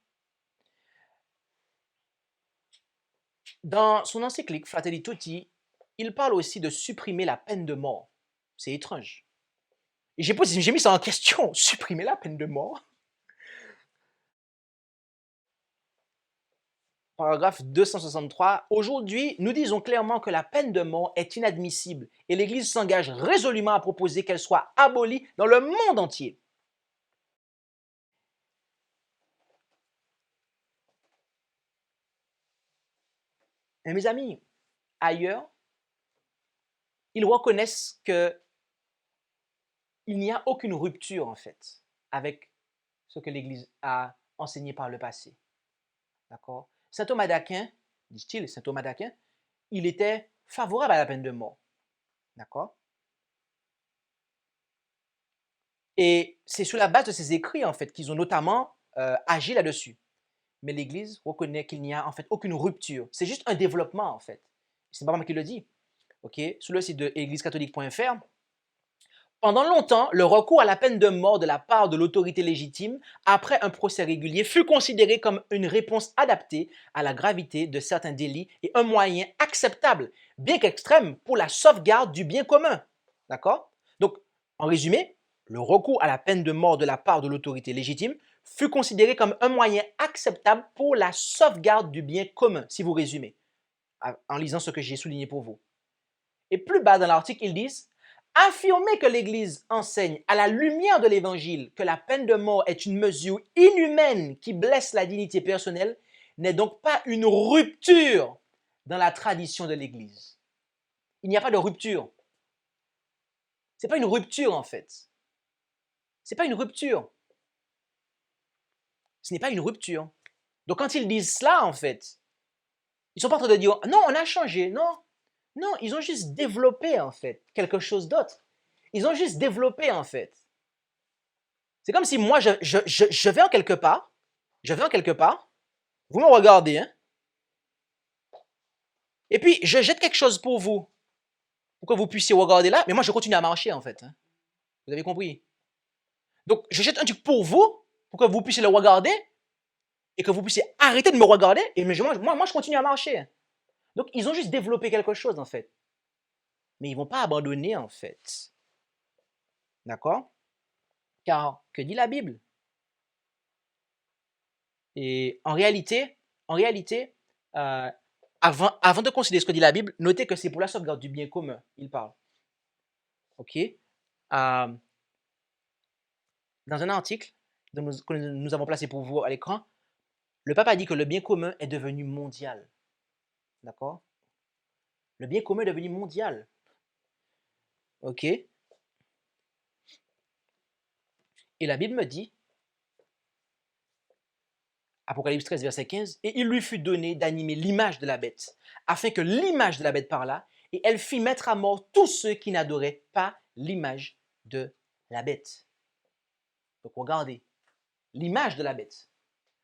Dans son encyclique Fratelli Tutti, il parle aussi de supprimer la peine de mort. C'est étrange. Et j'ai mis ça en question. Supprimer la peine de mort? paragraphe 263. Aujourd'hui, nous disons clairement que la peine de mort est inadmissible et l'Église s'engage résolument à proposer qu'elle soit abolie dans le monde entier. Et mes amis, ailleurs, ils reconnaissent que il n'y a aucune rupture, en fait, avec ce que l'Église a enseigné par le passé. D'accord? Saint Thomas d'Aquin, dit-il, Saint Thomas d'Aquin, il était favorable à la peine de mort. D'accord? Et c'est sur la base de ces écrits, en fait, qu'ils ont notamment agi là-dessus. Mais l'Église reconnaît qu'il n'y a, en fait, aucune rupture. C'est juste un développement, en fait. C'est pas moi qui le dis. OK? Sur le site de églisecatholique.fr, pendant longtemps, le recours à la peine de mort de la part de l'autorité légitime, après un procès régulier, fut considéré comme une réponse adaptée à la gravité de certains délits et un moyen acceptable, bien qu'extrême, pour la sauvegarde du bien commun. D'accord? Donc, en résumé, le recours à la peine de mort de la part de l'autorité légitime fut considéré comme un moyen acceptable pour la sauvegarde du bien commun, si vous résumez, en lisant ce que j'ai souligné pour vous. Et plus bas dans l'article, ils disent: affirmer que l'Église enseigne à la lumière de l'Évangile que la peine de mort est une mesure inhumaine qui blesse la dignité personnelle n'est donc pas une rupture dans la tradition de l'Église. Il n'y a pas de rupture. Ce n'est pas une rupture, en fait. Ce n'est pas une rupture. Ce n'est pas une rupture. Donc quand ils disent cela, en fait, ils ne sont pas en train de dire « non, on a changé ». Non, non, ils ont juste développé, en fait, quelque chose d'autre. Ils ont juste développé, en fait. C'est comme si moi, je vais en quelque part, vous me regardez, hein, et puis je jette quelque chose pour vous, pour que vous puissiez regarder là, mais moi, je continue à marcher, en fait. Hein. Vous avez compris? Donc, je jette un truc pour vous, pour que vous puissiez le regarder, et que vous puissiez arrêter de me regarder, et moi, je continue à marcher. Donc, ils ont juste développé quelque chose, en fait. Mais ils ne vont pas abandonner, en fait. D'accord? Car, que dit la Bible? Et en réalité, avant de considérer ce que dit la Bible, notez que c'est pour la sauvegarde du bien commun, il parle. OK? Dans un article que nous avons placé pour vous à l'écran, le pape a dit que le bien commun est devenu mondial. D'accord? Le bien commun est devenu mondial. OK? Et la Bible me dit, Apocalypse 13, verset 15, « Et il lui fut donné d'animer l'image de la bête, afin que l'image de la bête parlât, et elle fit mettre à mort tous ceux qui n'adoraient pas l'image de la bête. » Donc regardez, l'image de la bête.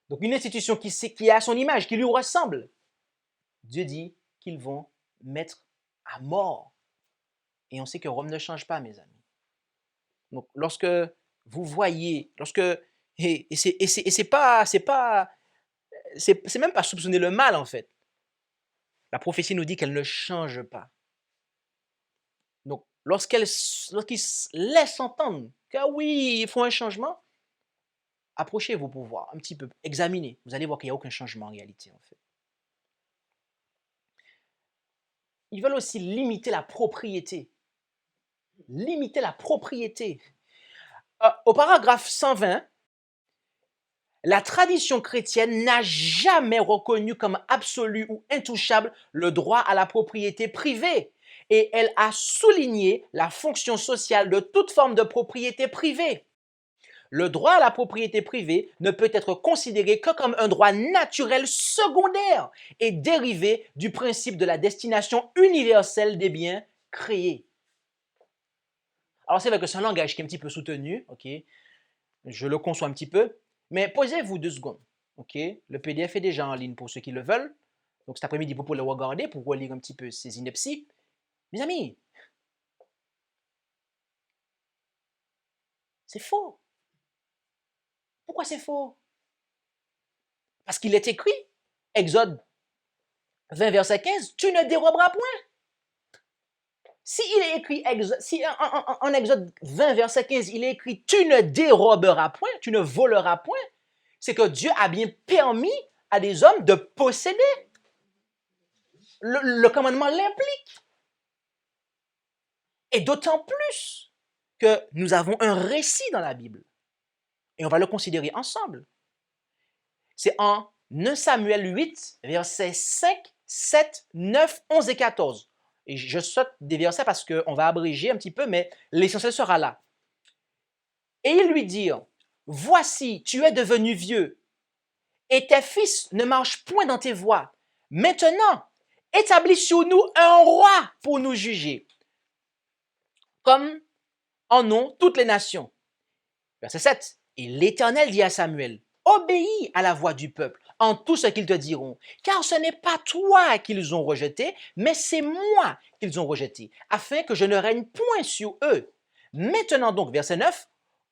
Donc une institution qui a son image, qui lui ressemble. Dieu dit qu'ils vont mettre à mort. Et on sait que Rome ne change pas, mes amis. Donc lorsque vous voyez, et c'est même pas soupçonner le mal, en fait. La prophétie nous dit qu'elle ne change pas. Donc, lorsqu'ils laissent entendre que oui, il faut un changement, approchez-vous pour voir un petit peu, examinez. Vous allez voir qu'il n'y a aucun changement en réalité, en fait. Ils veulent aussi limiter la propriété. Limiter la propriété. Au paragraphe 120, la tradition chrétienne n'a jamais reconnu comme absolu ou intouchable le droit à la propriété privée et elle a souligné la fonction sociale de toute forme de propriété privée. Le droit à la propriété privée ne peut être considéré que comme un droit naturel secondaire et dérivé du principe de la destination universelle des biens créés. Alors c'est vrai que c'est un langage qui est un petit peu soutenu, ok? Je le conçois un petit peu. Mais posez-vous 2 secondes, ok? Le PDF est déjà en ligne pour ceux qui le veulent. Donc cet après-midi, vous pouvez le regarder pour relire un petit peu ces inepties. Mes amis, c'est faux. Pourquoi c'est faux? Parce qu'il est écrit, Exode 20, verset 15, tu ne déroberas point. Si il est écrit, en Exode 20, verset 15, il est écrit, tu ne déroberas point, tu ne voleras point, c'est que Dieu a bien permis à des hommes de posséder. Le commandement l'implique. Et d'autant plus que nous avons un récit dans la Bible. Et on va le considérer ensemble. C'est en 1 Samuel 8, versets 5, 7, 9, 11 et 14. Et je saute des versets parce qu'on va abréger un petit peu, mais l'essentiel sera là. Et ils lui dirent, « Voici, tu es devenu vieux, et tes fils ne marchent point dans tes voies. Maintenant, établis sur nous un roi pour nous juger, comme en ont toutes les nations. » Verset 7. Et l'Éternel dit à Samuel, « Obéis à la voix du peuple en tout ce qu'ils te diront, car ce n'est pas toi qu'ils ont rejeté, mais c'est moi qu'ils ont rejeté, afin que je ne règne point sur eux. Maintenant donc, verset 9,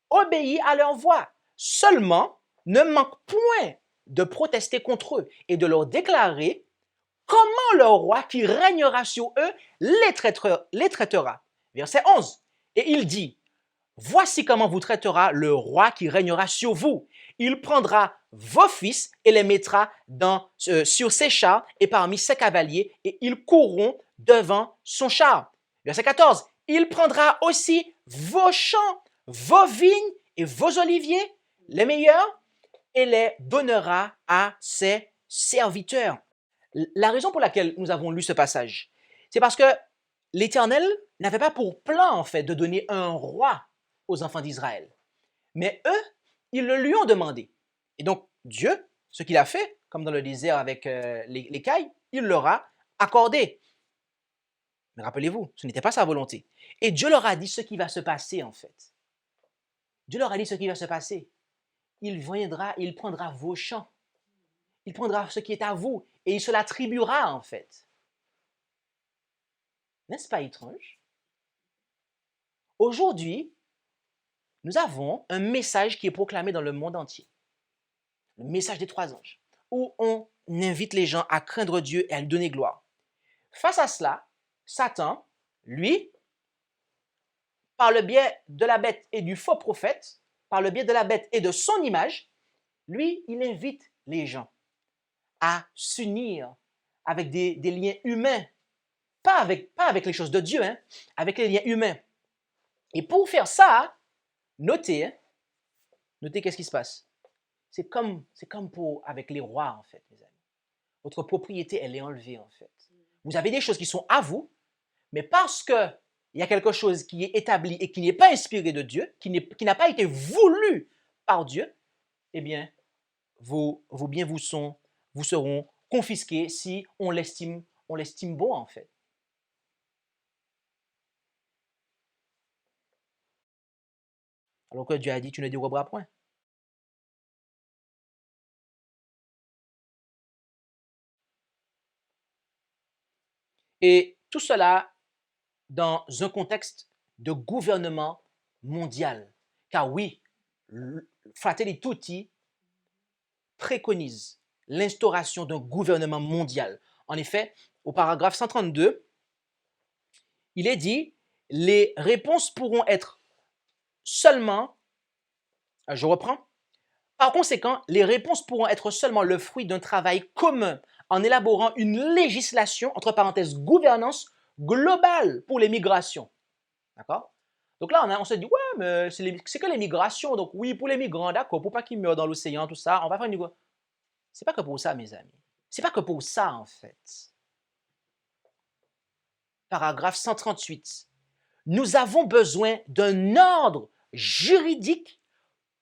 obéis à leur voix. Seulement, ne manque point de protester contre eux et de leur déclarer comment leur roi qui régnera sur eux les traitera. » Verset 11. Et il dit, « Voici comment vous traitera le roi qui régnera sur vous. Il prendra vos fils et les mettra sur ses chars et parmi ses cavaliers, et ils courront devant son char. » Verset 14. « Il prendra aussi vos champs, vos vignes et vos oliviers, les meilleurs, et les donnera à ses serviteurs. » La raison pour laquelle nous avons lu ce passage, c'est parce que l'Éternel n'avait pas pour plan, en fait, de donner un roi aux enfants d'Israël. Mais eux, ils le lui ont demandé. Et donc, Dieu, ce qu'il a fait, comme dans le désert avec les cailles, il leur a accordé. Mais rappelez-vous, ce n'était pas sa volonté. Et Dieu leur a dit ce qui va se passer, en fait. Dieu leur a dit ce qui va se passer. Il viendra, il prendra vos champs. Il prendra ce qui est à vous et il se l'attribuera, en fait. N'est-ce pas étrange? Aujourd'hui, nous avons un message qui est proclamé dans le monde entier. Le message des 3 anges, où on invite les gens à craindre Dieu et à lui donner gloire. Face à cela, Satan, lui, par le biais de la bête et du faux prophète, par le biais de la bête et de son image, lui, il invite les gens à s'unir avec des liens humains, pas avec les choses de Dieu, hein, avec les liens humains. Et pour faire ça, notez qu'est-ce qui se passe. C'est comme avec les rois, en fait, mes amis. Votre propriété, elle est enlevée, en fait. Vous avez des choses qui sont à vous, mais parce qu'il y a quelque chose qui est établi et qui n'est pas inspiré de Dieu, qui n'a pas été voulu par Dieu, eh bien, vos biens vous seront confisqués si on l'estime bon, en fait. Alors que Dieu a dit, tu ne déroberas point. Et tout cela dans un contexte de gouvernement mondial. Car oui, Fratelli Tutti préconise l'instauration d'un gouvernement mondial. En effet, au paragraphe 132, il est dit, les réponses pourront être seulement, je reprends, par conséquent, les réponses pourront être seulement le fruit d'un travail commun en élaborant une législation, entre parenthèses, gouvernance globale pour les migrations. D'accord? Donc là, on se dit, ouais, mais c'est que les migrations. Donc oui, pour les migrants, d'accord, pour pas qu'ils meurent dans l'océan, tout ça, on va faire une... C'est pas que pour ça, mes amis. C'est pas que pour ça, en fait. Paragraphe 138. Nous avons besoin d'un ordre juridique,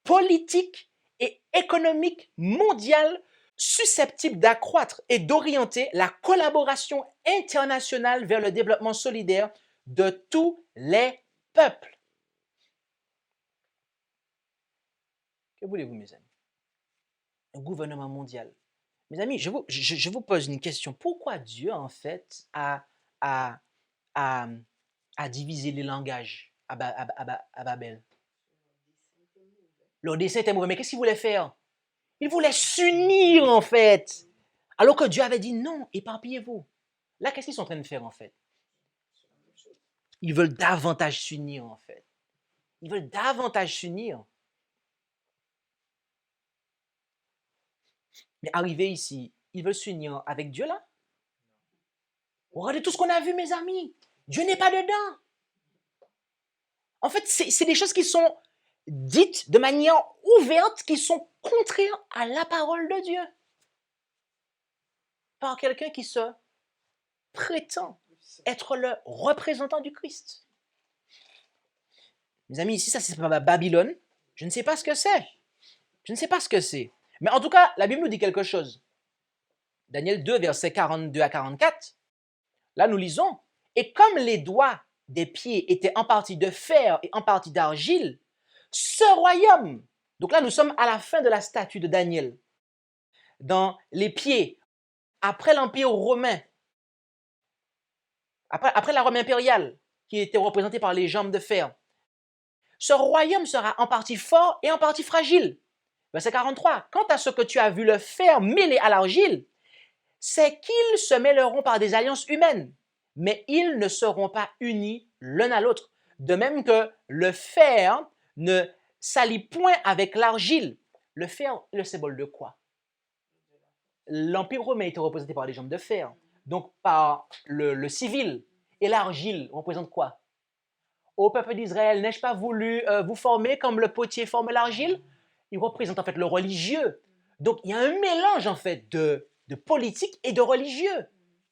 politique et économique mondial susceptible d'accroître et d'orienter la collaboration internationale vers le développement solidaire de tous les peuples. Que voulez-vous, mes amis? Un gouvernement mondial. Mes amis, je vous pose une question. Pourquoi Dieu, en fait, a divisé les langages à Babel? Leur dessein était mauvais. Mais qu'est-ce qu'il voulait faire? Il voulait s'unir, en fait. Alors que Dieu avait dit non, éparpillez-vous. Là, qu'est-ce qu'ils sont en train de faire, en fait? Ils veulent davantage s'unir, en fait. Ils veulent davantage s'unir. Mais arrivé ici, ils veulent s'unir avec Dieu là? Regardez tout ce qu'on a vu, mes amis. Dieu n'est pas dedans. En fait, c'est des choses qui sont dites de manière ouverte, qui sont contraires à la parole de Dieu. Par quelqu'un qui se prétend être le représentant du Christ. Mes amis, ici, ça c'est pas Babylone. Je ne sais pas ce que c'est. Je ne sais pas ce que c'est. Mais en tout cas, la Bible nous dit quelque chose. Daniel 2, versets 42 à 44. Là, nous lisons. Et comme les doigts des pieds étaient en partie de fer et en partie d'argile, ce royaume, donc là, nous sommes à la fin de la statue de Daniel, dans les pieds, après l'Empire romain, après la Rome impériale, qui était représentée par les jambes de fer, ce royaume sera en partie fort et en partie fragile. Verset 43. Quant à ce que tu as vu le fer mêlé à l'argile, c'est qu'ils se mêleront par des alliances humaines, mais ils ne seront pas unis l'un à l'autre. De même que le fer ne s'allie point avec l'argile. Le fer est le symbole de quoi? L'Empire romain était représenté par les jambes de fer, donc par le civil. Et l'argile représente quoi? Ô peuple d'Israël, n'ai-je pas voulu vous former comme le potier forme l'argile? Il représente en fait le religieux. Donc il y a un mélange en fait de politique et de religieux.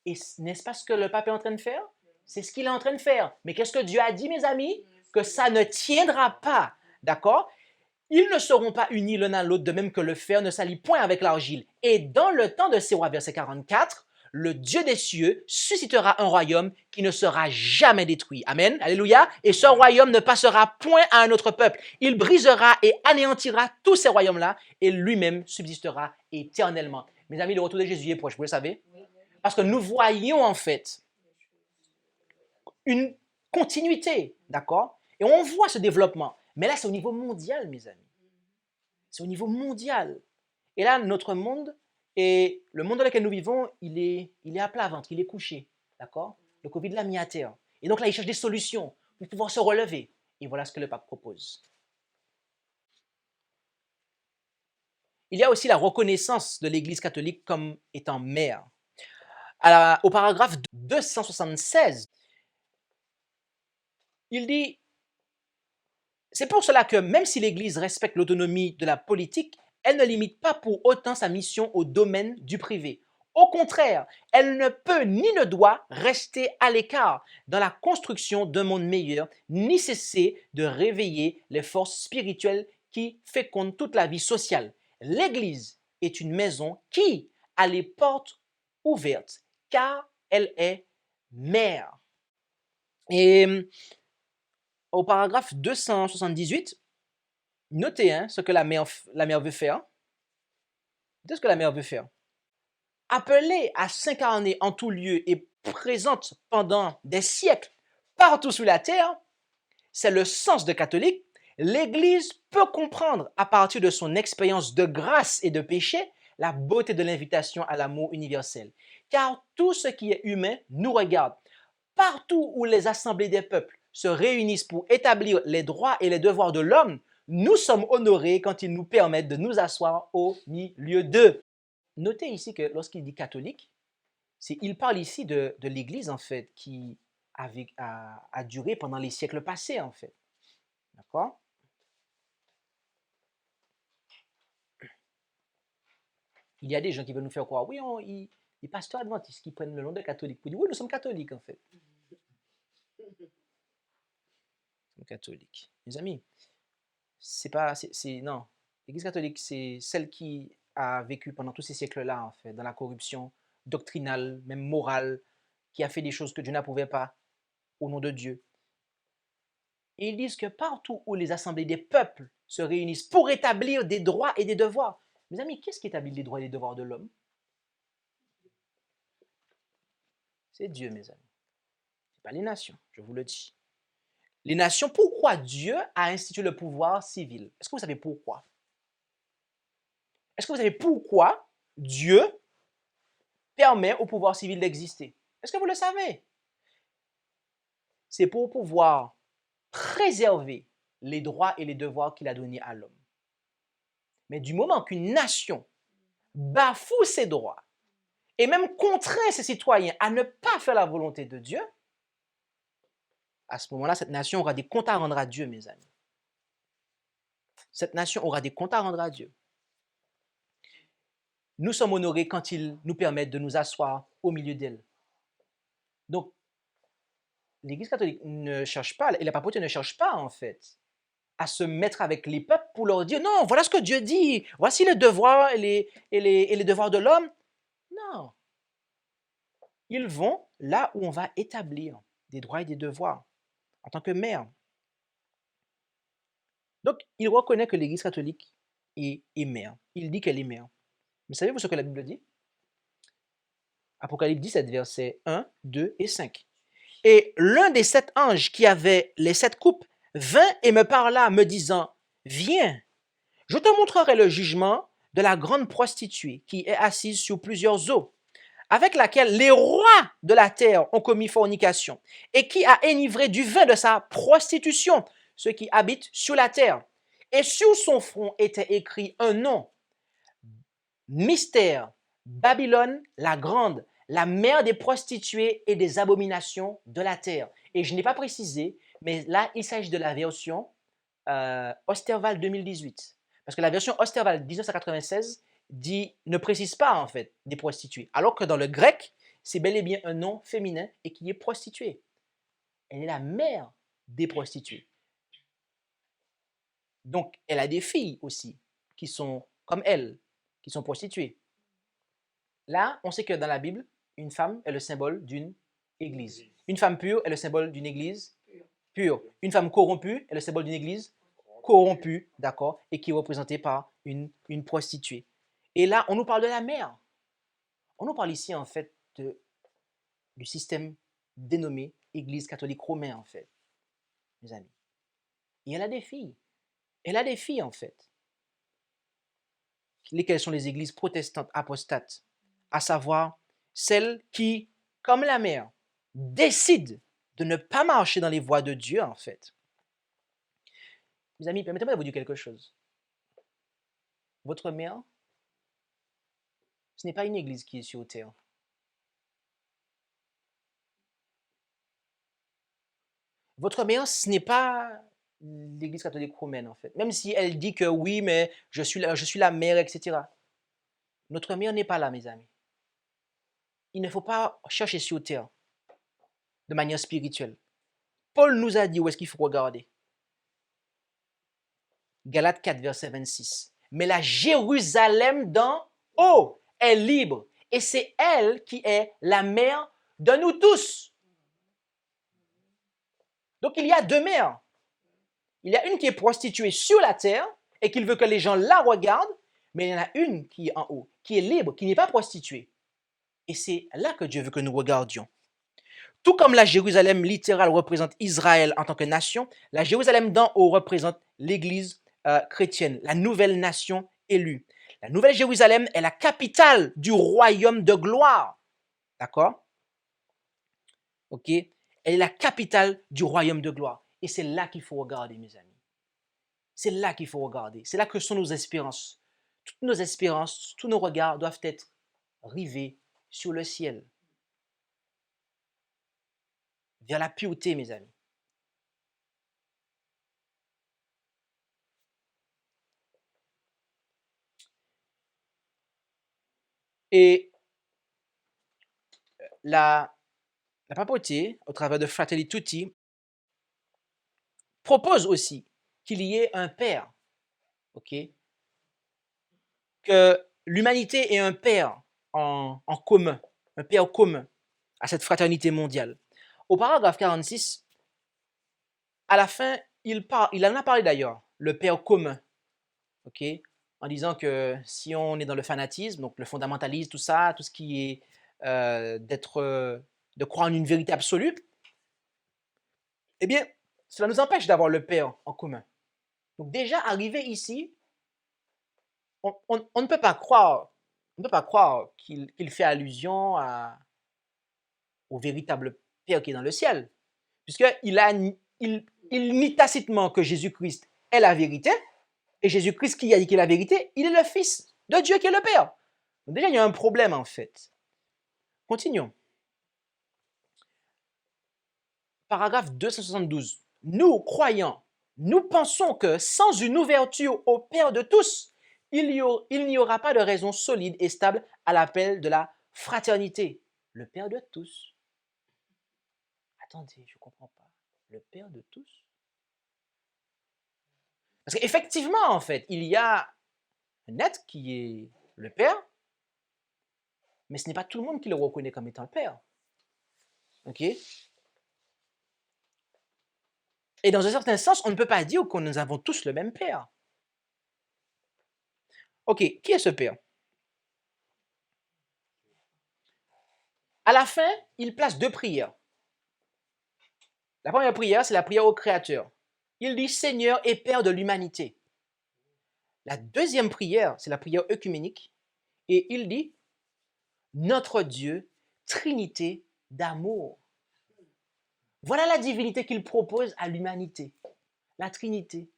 Et n'est-ce pas ce que le pape est en train de faire? C'est ce qu'il est en train de faire. Mais qu'est-ce que Dieu a dit, mes amis? Que ça ne tiendra pas. D'accord? Ils ne seront pas unis l'un à l'autre, de même que le fer ne s'allie point avec l'argile. Et dans le temps de ces rois, verset 44, le Dieu des cieux suscitera un royaume qui ne sera jamais détruit. Amen. Alléluia. Et ce royaume ne passera point à un autre peuple. Il brisera et anéantira tous ces royaumes-là et lui-même subsistera éternellement. Mes amis, le retour de Jésus est proche, vous le savez? Parce que nous voyons en fait une continuité, d'accord? Et on voit ce développement. Mais là, c'est au niveau mondial, mes amis. C'est au niveau mondial. Et là, notre monde, et le monde dans lequel nous vivons, il est à plat ventre, il est couché, d'accord? Le Covid l'a mis à terre. Et donc là, il cherche des solutions pour pouvoir se relever. Et voilà ce que le pape propose. Il y a aussi la reconnaissance de l'Église catholique comme étant mère. Au paragraphe 276, il dit « C'est pour cela que même si l'Église respecte l'autonomie de la politique, elle ne limite pas pour autant sa mission au domaine du privé. Au contraire, elle ne peut ni ne doit rester à l'écart dans la construction d'un monde meilleur, ni cesser de réveiller les forces spirituelles qui fécondent toute la vie sociale. L'Église est une maison qui a les portes ouvertes, car elle est mère. » Et au paragraphe 278, notez ce que la mère veut faire. Notez ce que la mère veut faire. Appelée à s'incarner en tout lieu et présente pendant des siècles partout sur la terre, c'est le sens de catholique. L'Église peut comprendre à partir de son expérience de grâce et de péché la beauté de l'invitation à l'amour universel. Car tout ce qui est humain nous regarde. Partout où les assemblées des peuples se réunissent pour établir les droits et les devoirs de l'homme, nous sommes honorés quand ils nous permettent de nous asseoir au milieu d'eux. Notez ici que lorsqu'il dit catholique, il parle ici de l'Église en fait qui a duré pendant les siècles passés en fait. D'accord? Il y a des gens qui veulent nous faire croire, oui, les pasteurs adventistes qui prennent le nom de catholique pour dire, oui, nous sommes catholiques en fait. Nous sommes catholiques. Mes amis, non. L'Église catholique, c'est celle qui a vécu pendant tous ces siècles-là, en fait, dans la corruption doctrinale, même morale, qui a fait des choses que Dieu n'approuvait pas au nom de Dieu. Et ils disent que partout où les assemblées des peuples se réunissent pour établir des droits et des devoirs. Mes amis, qu'est-ce qui établit les droits et les devoirs de l'homme? C'est Dieu, mes amis. Ce n'est pas les nations, je vous le dis. Les nations, pourquoi Dieu a institué le pouvoir civil? Est-ce que vous savez pourquoi? Est-ce que vous savez pourquoi Dieu permet au pouvoir civil d'exister? Est-ce que vous le savez? C'est pour pouvoir préserver les droits et les devoirs qu'il a donnés à l'homme. Mais du moment qu'une nation bafoue ses droits et même contraint ses citoyens à ne pas faire la volonté de Dieu, à ce moment-là, cette nation aura des comptes à rendre à Dieu, mes amis. Cette nation aura des comptes à rendre à Dieu. Nous sommes honorés quand ils nous permettent de nous asseoir au milieu d'elle. Donc, l'Église catholique ne cherche pas, et la papauté ne cherche pas, en fait, à se mettre avec les peuples pour leur dire, non, voilà ce que Dieu dit, voici les devoirs et les devoirs de l'homme. Non. Ils vont là où on va établir des droits et des devoirs en tant que mère. Donc, il reconnaît que l'Église catholique est mère. Il dit qu'elle est mère. Mais savez-vous ce que la Bible dit? Apocalypse 17, versets 1, 2 et 5. Et l'un des 7 anges qui avait les 7 coupes vint et me parla, me disant, viens, je te montrerai le jugement de la grande prostituée qui est assise sur plusieurs eaux, avec laquelle les rois de la terre ont commis fornication, et qui a enivré du vin de sa prostitution ceux qui habitent sur la terre. Et sur son front était écrit un nom, Mystère, Babylone la grande, la mère des prostituées et des abominations de la terre. Et je n'ai pas précisé, mais là, il s'agit de la version Osterwald 2018. Parce que la version Osterwald 1996 ne précise pas, en fait, des prostituées. Alors que dans le grec, c'est bel et bien un nom féminin et qui est prostituée. Elle est la mère des prostituées. Donc, elle a des filles aussi qui sont comme elle, qui sont prostituées. Là, on sait que dans la Bible, une femme est le symbole d'une église. Une femme pure est le symbole d'une église pure. Une femme corrompue est le symbole d'une église corrompue, d'accord, et qui est représentée par une prostituée. Et là, on nous parle de la mère. On nous parle ici, en fait, du système dénommé Église catholique romaine, en fait, mes amis. Et elle a des filles. Elle a des filles, en fait. Lesquelles sont les églises protestantes apostates, à savoir celles qui, comme la mère, décident de ne pas marcher dans les voies de Dieu, en fait. Mes amis, permettez-moi de vous dire quelque chose. Votre mère, ce n'est pas une église qui est sur terre. Votre mère, ce n'est pas l'Église catholique romaine, en fait. Même si elle dit que oui, mais je suis la mère, etc. Notre mère n'est pas là, mes amis. Il ne faut pas chercher sur terre de manière spirituelle. Paul nous a dit où est-ce qu'il faut regarder. Galates 4, verset 26. Mais la Jérusalem d'en haut est libre, et c'est elle qui est la mère de nous tous. Donc il y a deux mères. Il y a une qui est prostituée sur la terre et qui veut que les gens la regardent, mais il y en a une qui est en haut, qui est libre, qui n'est pas prostituée. Et c'est là que Dieu veut que nous regardions. Tout comme la Jérusalem littérale représente Israël en tant que nation, la Jérusalem d'en haut représente l'Église chrétienne, la nouvelle nation élue. La nouvelle Jérusalem est la capitale du royaume de gloire. D'accord? Ok? Elle est la capitale du royaume de gloire. Et c'est là qu'il faut regarder, mes amis. C'est là qu'il faut regarder. C'est là que sont nos espérances. Toutes nos espérances, tous nos regards doivent être rivés sur le ciel. Vers la pureté, mes amis. Et la papauté, au travers de Fratelli Tutti, propose aussi qu'il y ait un père, ok? Que l'humanité ait un père en commun, un père commun à cette fraternité mondiale. Au paragraphe 46, à la fin, il en a parlé d'ailleurs, le père commun, ok? En disant que si on est dans le fanatisme, donc le fondamentalisme, tout ça, tout ce qui est de croire en une vérité absolue, eh bien, cela nous empêche d'avoir le Père en commun. Donc déjà, arrivé ici, on ne peut pas croire, qu'il fait allusion au véritable Père qui est dans le ciel, puisqu'il nie tacitement que Jésus-Christ est la vérité, et Jésus-Christ qui a dit qu'il est la vérité, il est le Fils de Dieu qui est le Père. Donc déjà, il y a un problème en fait. Continuons. Paragraphe 272. Nous, croyants, nous pensons que sans une ouverture au Père de tous, il n'y aura pas de raison solide et stable à l'appel de la fraternité. Le Père de tous. Attendez, je ne comprends pas. Le Père de tous? Parce qu'effectivement, en fait, il y a un être qui est le Père, mais ce n'est pas tout le monde qui le reconnaît comme étant le Père. OK? Et dans un certain sens, on ne peut pas dire que nous avons tous le même Père. OK, qui est ce Père? À la fin, il place deux prières. La première prière, c'est la prière au Créateur. Il dit Seigneur et Père de l'humanité. La deuxième prière, c'est la prière œcuménique. Et il dit Notre Dieu, Trinité d'amour. Voilà la divinité qu'il propose à l'humanité. La Trinité.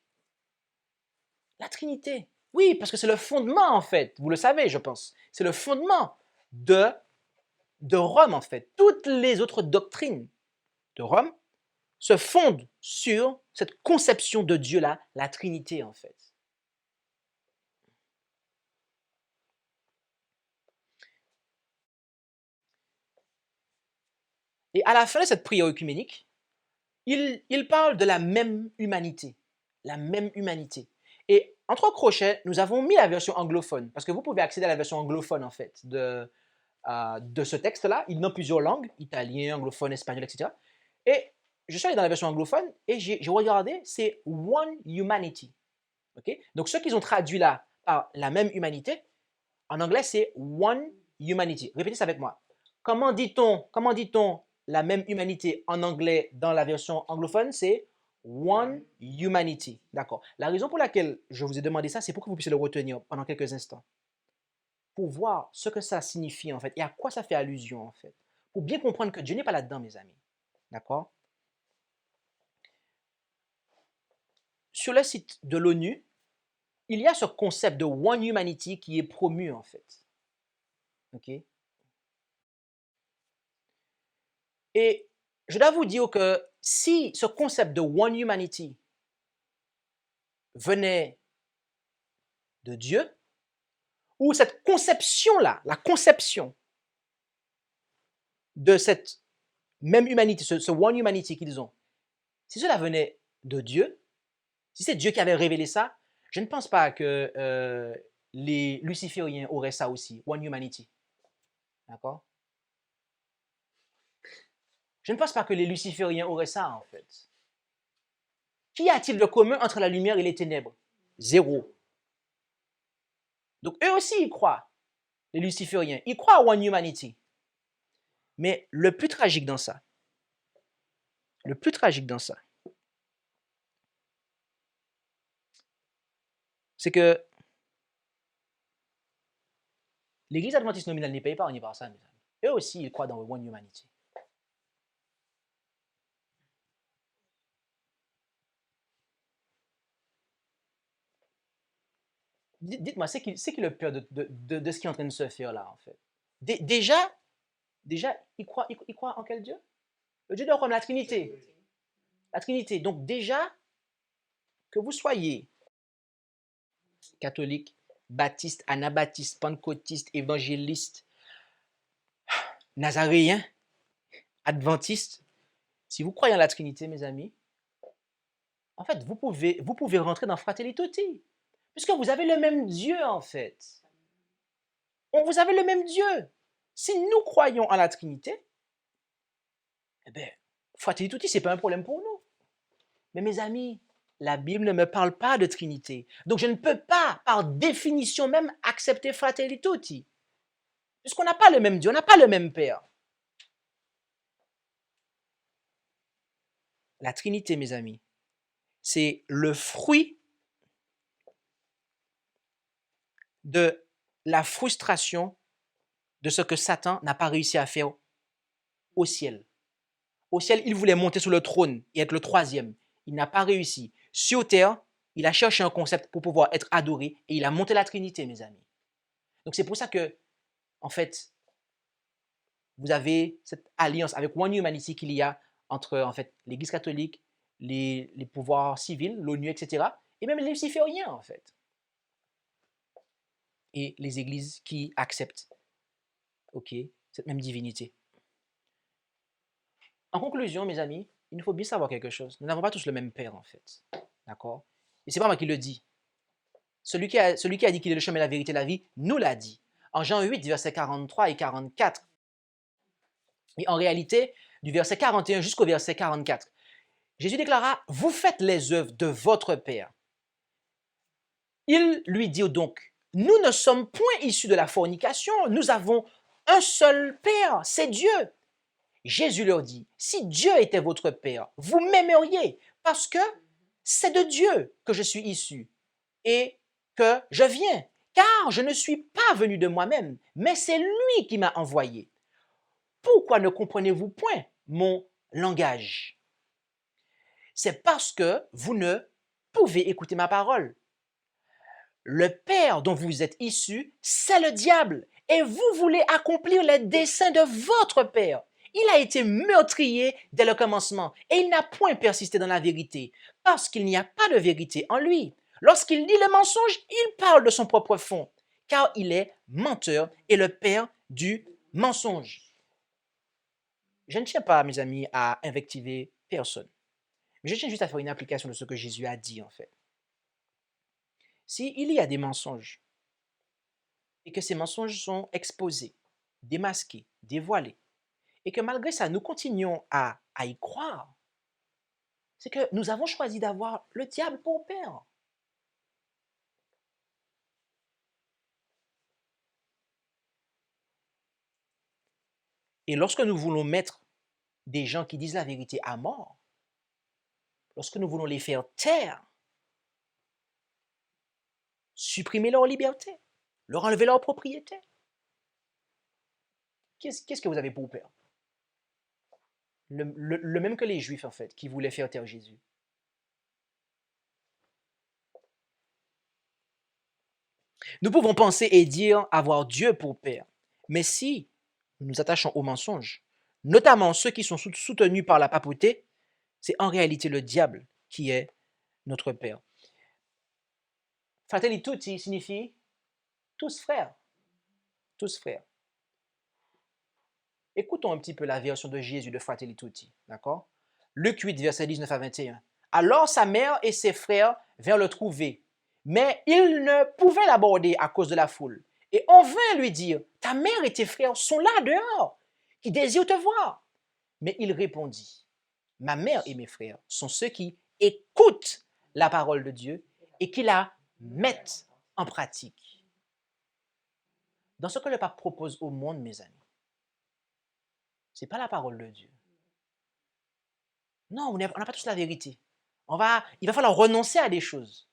La Trinité. Oui, parce que c'est le fondement, en fait. Vous le savez, je pense. C'est le fondement de Rome, en fait. Toutes les autres doctrines de Rome se fondent sur cette conception de Dieu-là, la Trinité, en fait. Et à la fin de cette prière œcuménique, il parle de la même humanité. La même humanité. Et entre crochets, nous avons mis la version anglophone, parce que vous pouvez accéder à la version anglophone, en fait, de ce texte-là. Il donne plusieurs langues, italien, anglophone, espagnol, etc. Et je suis allé dans la version anglophone et j'ai regardé, c'est One Humanity. Okay? Donc, ce qu'ils ont traduit là par la même humanité, en anglais, c'est One Humanity. Répétez ça avec moi. Comment dit-on la même humanité en anglais dans la version anglophone? C'est One Humanity. D'accord. La raison pour laquelle je vous ai demandé ça, c'est pour que vous puissiez le retenir pendant quelques instants. Pour voir ce que ça signifie en fait et à quoi ça fait allusion en fait. Pour bien comprendre que Dieu n'est pas là-dedans, mes amis. D'accord? Sur le site de l'ONU, il y a ce concept de One Humanity qui est promu en fait. OK? Et je dois vous dire que si ce concept de One Humanity venait de Dieu, ou cette conception-là, la conception de cette même humanité, ce One Humanity qu'ils ont, si cela venait de Dieu, si c'est Dieu qui avait révélé ça, je ne pense pas que les lucifériens auraient ça aussi, One Humanity. D'accord? Je ne pense pas que les lucifériens auraient ça, en fait. Qu'y a-t-il de commun entre la lumière et les ténèbres? Zéro. Donc, eux aussi, ils croient, les lucifériens. Ils croient à One Humanity. Mais le plus tragique dans ça, c'est que l'Église adventiste nominale n'est pas épargnée par ça, mes amis. Eux aussi, ils croient dans One Humanity. Dites-moi, c'est qui le pire de ce qui est en train de se faire là, en fait? Déjà, ils croient en quel Dieu? Le Dieu de Rome, la Trinité. La Trinité. Donc déjà, que vous soyez catholique, baptiste, anabaptiste, pentecôtiste, évangéliste, nazaréen, adventiste, si vous croyez en la Trinité, mes amis, en fait, vous pouvez rentrer dans Fratelli Tutti. Puisque vous avez le même Dieu, en fait. Vous avez le même Dieu. Si nous croyons en la Trinité, eh bien, Fratelli Tutti, ce n'est pas un problème pour nous. Mais mes amis, la Bible ne me parle pas de Trinité. Donc, je ne peux pas, par définition même, accepter Fratelli Tutti. Puisqu'on n'a pas le même Dieu, on n'a pas le même Père. La Trinité, mes amis, c'est le fruit de la frustration de ce que Satan n'a pas réussi à faire au ciel. Au ciel, il voulait monter sur le trône et être le troisième. Il n'a pas réussi. Sur terre, il a cherché un concept pour pouvoir être adoré et il a monté la Trinité, mes amis. Donc c'est pour ça que en fait, vous avez cette alliance avec One Humanity qu'il y a entre, en fait, l'Église catholique, les pouvoirs civils, l'ONU, etc., et même les lucifériens, en fait. Et les églises qui acceptent, ok, cette même divinité. En conclusion, mes amis, il nous faut bien savoir quelque chose. Nous n'avons pas tous le même Père, en fait. D'accord? Et c'est pas moi qui le dis. Celui qui a dit qu'il est le chemin, la vérité, la vie, nous l'a dit. En Jean 8, versets 43 et 44. Et en réalité, du verset 41 jusqu'au verset 44, Jésus déclara, « Vous faites les œuvres de votre Père. » Il lui dit donc, « Nous ne sommes point issus de la fornication, nous avons un seul Père, c'est Dieu. » Jésus leur dit, « Si Dieu était votre Père, vous m'aimeriez, parce que c'est de Dieu que je suis issu et que je viens, car je ne suis pas venu de moi-même, mais c'est lui qui m'a envoyé. Pourquoi ne comprenez-vous point mon langage? C'est parce que vous ne pouvez écouter ma parole. Le Père dont vous êtes issus, c'est le diable, et vous voulez accomplir les desseins de votre Père. Il a été meurtrier dès le commencement, et il n'a point persisté dans la vérité, parce qu'il n'y a pas de vérité en lui. Lorsqu'il dit le mensonge, il parle de son propre fond, car il est menteur et le père du mensonge. Je ne tiens pas, mes amis, à invectiver personne, mais je tiens juste à faire une application de ce que Jésus a dit, en fait. S'il y a des mensonges, et que ces mensonges sont exposés, démasqués, dévoilés, et que malgré ça, nous continuons à y croire, c'est que nous avons choisi d'avoir le diable pour père. Et lorsque nous voulons mettre des gens qui disent la vérité à mort, lorsque nous voulons les faire taire, supprimer leur liberté, leur enlever leur propriété, qu'est-ce que vous avez pour père? Le même que les Juifs, en fait, qui voulaient faire taire Jésus. Nous pouvons penser et dire avoir Dieu pour père, mais si nous nous attachons aux mensonges, notamment ceux qui sont soutenus par la papauté, c'est en réalité le diable qui est notre père. Fratelli tutti signifie tous frères. Tous frères. Écoutons un petit peu la version de Jésus de Fratelli tutti, d'accord? Luc 8, versets 19 à 21. Alors sa mère et ses frères vinrent le trouver, mais ils ne pouvaient l'aborder à cause de la foule. Et on vint lui dire, ta mère et tes frères sont là dehors, qui désirent te voir. Mais il répondit, ma mère et mes frères sont ceux qui écoutent la parole de Dieu et qui la mettent en pratique. Dans ce que le pape propose au monde, mes amis, ce n'est pas la parole de Dieu. Non, on n'a pas tous la vérité. Il va falloir renoncer à des choses.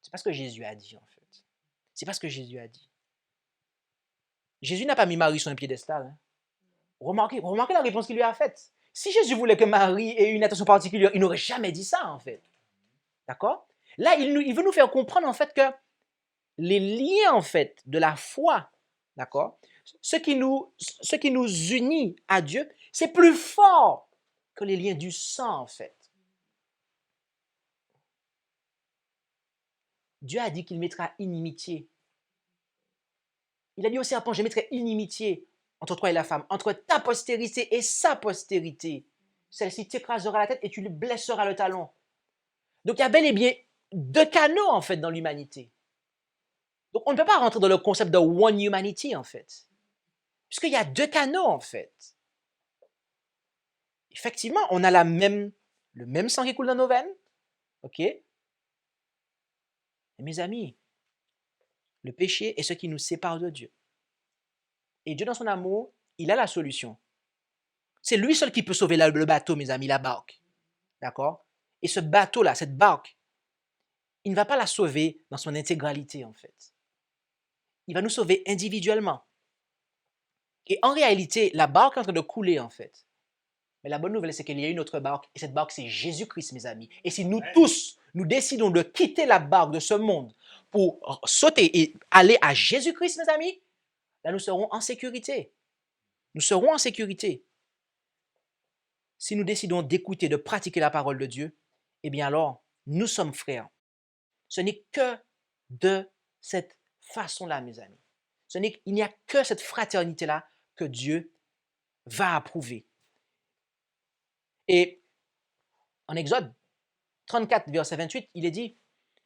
C'est pas ce que Jésus a dit, en fait. C'est pas ce que Jésus a dit. Jésus n'a pas mis Marie sur un piédestal. Hein. Remarquez la réponse qu'il lui a faite. Si Jésus voulait que Marie ait une attention particulière, il n'aurait jamais dit ça, en fait. D'accord? Là, il veut nous faire comprendre, en fait, que les liens, en fait, de la foi, d'accord? Ce qui nous unit à Dieu, c'est plus fort que les liens du sang, en fait. Dieu a dit qu'il mettra inimitié. Il a dit au serpent, je mettrai inimitié entre toi et la femme, entre ta postérité et sa postérité. Celle-ci t'écrasera la tête et tu lui blesseras le talon. Donc il y a bel et bien deux canaux, en fait, dans l'humanité. Donc on ne peut pas rentrer dans le concept de one humanity, en fait. Puisqu'il y a deux canaux, en fait. Effectivement, on a le même sang qui coule dans nos veines. OK? Et mes amis, le péché est ce qui nous sépare de Dieu. Et Dieu, dans son amour, il a la solution. C'est lui seul qui peut sauver le bateau, mes amis, la barque. D'accord? Et ce bateau-là, cette barque, il ne va pas la sauver dans son intégralité, en fait. Il va nous sauver individuellement. Et en réalité, la barque est en train de couler, en fait. Mais la bonne nouvelle, c'est qu'il y a une autre barque, et cette barque, c'est Jésus-Christ, mes amis. Et si nous tous, nous décidons de quitter la barque de ce monde pour sauter et aller à Jésus-Christ, mes amis, là nous serons en sécurité. Nous serons en sécurité. Si nous décidons d'écouter, de pratiquer la parole de Dieu, eh bien alors, nous sommes frères. Ce n'est que de cette façon-là, mes amis. Il n'y a que cette fraternité-là que Dieu va approuver. Et en Exode 34, verset 28, il est dit,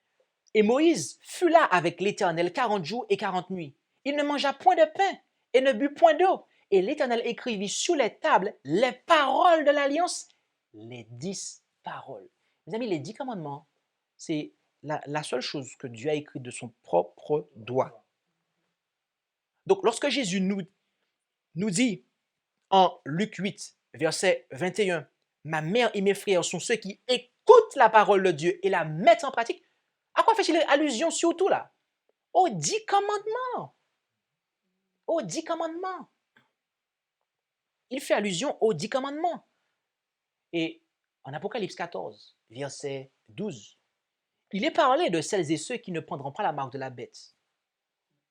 « Et Moïse fut là avec l'Éternel 40 jours et 40 nuits. Il ne mangea point de pain et ne but point d'eau. Et l'Éternel écrivit sur les tables les paroles de l'Alliance, les 10 paroles. » Mes amis, les 10 commandements, c'est la seule chose que Dieu a écrite de son propre doigt. Donc, lorsque Jésus nous dit en Luc 8, verset 21, « Ma mère et mes frères sont ceux qui écoutent la parole de Dieu et la mettent en pratique. » À quoi fait-il allusion surtout là? Aux 10 commandements. Aux 10 commandements. Il fait allusion aux 10 commandements. Et en Apocalypse 14, verset 12, il est parlé de celles et ceux qui ne prendront pas la marque de la bête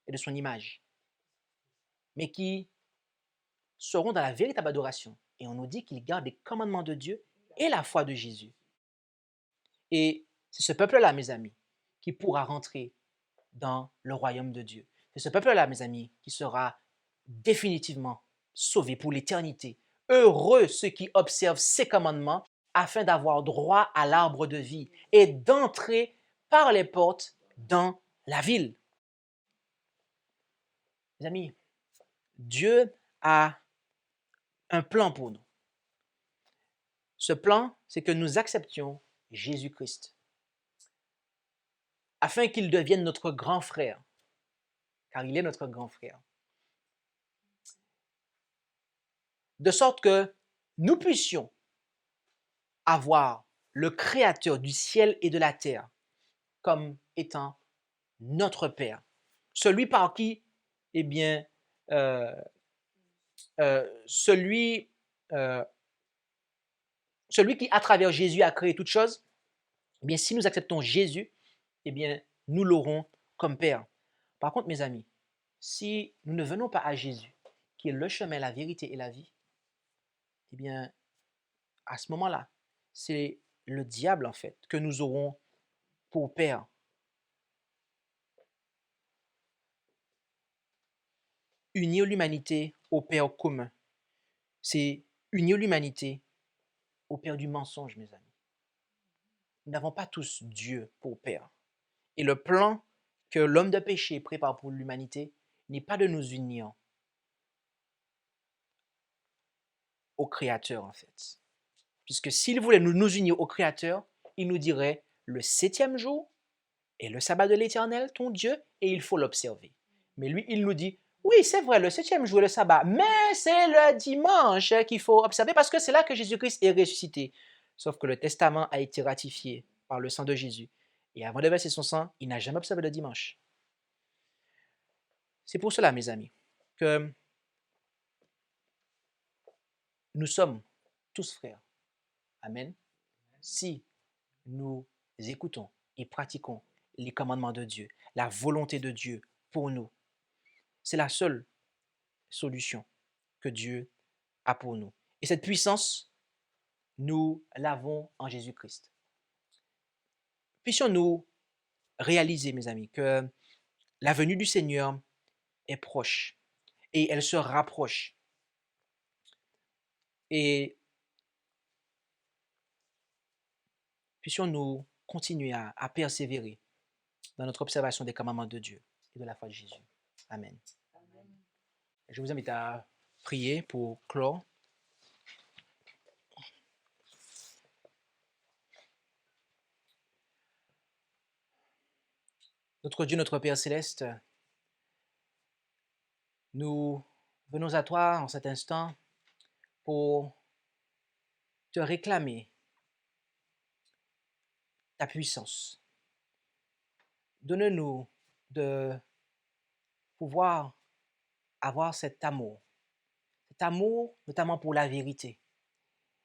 et de son image, mais qui seront dans la véritable adoration. Et on nous dit qu'ils gardent les commandements de Dieu et la foi de Jésus. Et c'est ce peuple-là, mes amis, qui pourra rentrer dans le royaume de Dieu. C'est ce peuple-là, mes amis, qui sera définitivement sauvé pour l'éternité. Heureux ceux qui observent ces commandements afin d'avoir droit à l'arbre de vie et d'entrer par les portes dans la ville. Mes amis, Dieu a un plan pour nous. Ce plan, c'est que nous acceptions Jésus-Christ afin qu'il devienne notre grand frère, car il est notre grand frère. De sorte que nous puissions avoir le Créateur du ciel et de la terre comme étant notre Père. Celui par qui, eh bien, celui qui, à travers Jésus, a créé toutes choses, eh bien, si nous acceptons Jésus, eh bien, nous l'aurons comme Père. Par contre, mes amis, si nous ne venons pas à Jésus, qui est le chemin, la vérité et la vie, eh bien, à ce moment-là, c'est le diable, en fait, que nous aurons pour Père. Unir l'humanité au Père commun, c'est unir l'humanité au Père du mensonge, mes amis. Nous n'avons pas tous Dieu pour Père. Et le plan que l'homme de péché prépare pour l'humanité n'est pas de nous unir au Créateur, en fait. Puisque s'il voulait nous unir au Créateur, il nous dirait, le 7e jour est le sabbat de l'Éternel, ton Dieu, et il faut l'observer. Mais lui, il nous dit, oui, c'est vrai, le 7e jour est le sabbat, mais c'est le dimanche qu'il faut observer parce que c'est là que Jésus-Christ est ressuscité. Sauf que le testament a été ratifié par le sang de Jésus. Et avant de verser son sang, il n'a jamais observé le dimanche. C'est pour cela, mes amis, que nous sommes tous frères. Amen. Si nous écoutons et pratiquons les commandements de Dieu, la volonté de Dieu pour nous, c'est la seule solution que Dieu a pour nous. Et cette puissance, nous l'avons en Jésus-Christ. Puissions-nous réaliser, mes amis, que la venue du Seigneur est proche et elle se rapproche. Et puissions-nous continuer à persévérer dans notre observation des commandements de Dieu et de la foi de Jésus. Amen. Amen. Je vous invite à prier pour clore. Notre Dieu, notre Père céleste, nous venons à toi en cet instant pour te réclamer ta puissance. Donne-nous de pouvoir avoir cet amour notamment pour la vérité,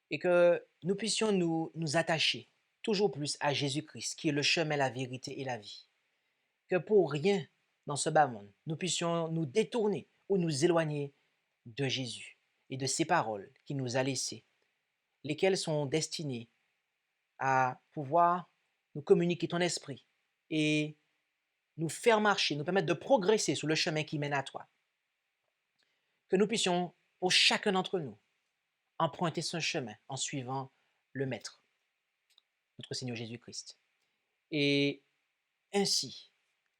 et que nous puissions nous attacher toujours plus à Jésus-Christ, qui est le chemin, la vérité et la vie. Que pour rien dans ce bas monde, nous puissions nous détourner ou nous éloigner de Jésus et de ses paroles qu'il nous a laissées, lesquelles sont destinées à pouvoir nous communiquer ton esprit et nous faire marcher, nous permettre de progresser sur le chemin qui mène à toi. Que nous puissions, pour chacun d'entre nous, emprunter ce chemin en suivant le Maître, notre Seigneur Jésus-Christ. Et ainsi,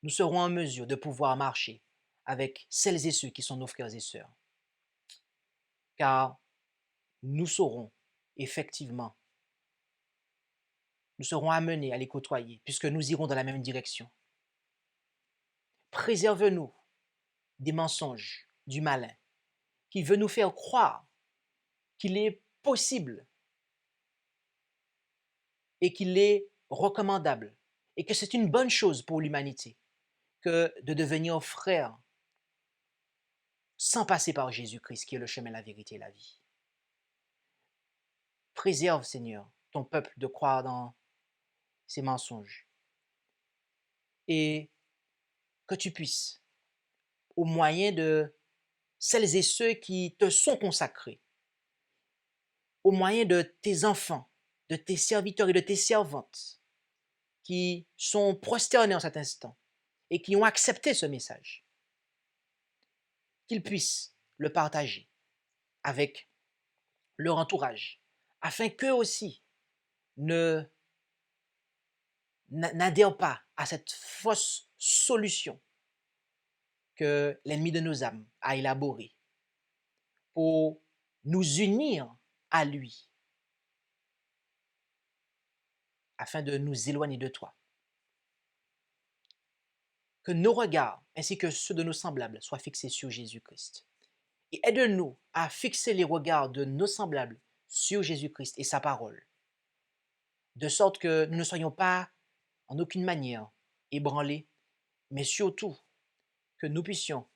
nous serons en mesure de pouvoir marcher avec celles et ceux qui sont nos frères et sœurs. Car nous saurons effectivement, nous serons amenés à les côtoyer puisque nous irons dans la même direction. Préserve-nous des mensonges, du malin, qui veut nous faire croire qu'il est possible et qu'il est recommandable et que c'est une bonne chose pour l'humanité que de devenir frère sans passer par Jésus-Christ qui est le chemin, la vérité et la vie. Préserve, Seigneur, ton peuple de croire dans ces mensonges et que tu puisses, au moyen de celles et ceux qui te sont consacrés, au moyen de tes enfants, de tes serviteurs et de tes servantes qui sont prosternés en cet instant et qui ont accepté ce message, qu'ils puissent le partager avec leur entourage, afin qu'eux aussi n'adhèrent pas à cette fausse solution que l'ennemi de nos âmes a élaborée pour nous unir à lui, afin de nous éloigner de toi. Que nos regards, ainsi que ceux de nos semblables, soient fixés sur Jésus-Christ. Et aide-nous à fixer les regards de nos semblables sur Jésus-Christ et sa parole, de sorte que nous ne soyons pas en aucune manière ébranlés, mais surtout que nous puissions,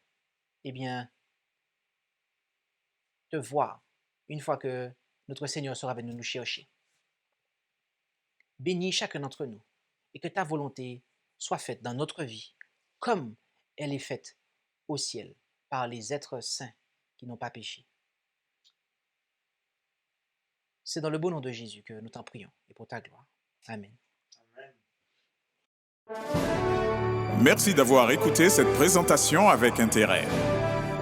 te voir une fois que notre Seigneur sera venu nous chercher. Bénis chacun d'entre nous et que ta volonté soit faite dans notre vie comme elle est faite au ciel par les êtres saints qui n'ont pas péché. C'est dans le beau nom de Jésus que nous t'en prions et pour ta gloire. Amen. Merci d'avoir écouté cette présentation avec intérêt.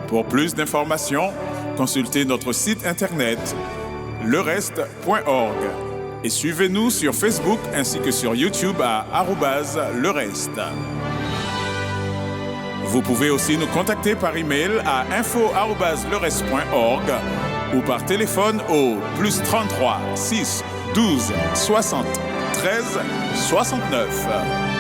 Pour plus d'informations, consultez notre site internet lereste.org et suivez-nous sur Facebook ainsi que sur YouTube à @lereste. Vous pouvez aussi nous contacter par email à info@lereste.org ou par téléphone au +33 6 12 60 13 69.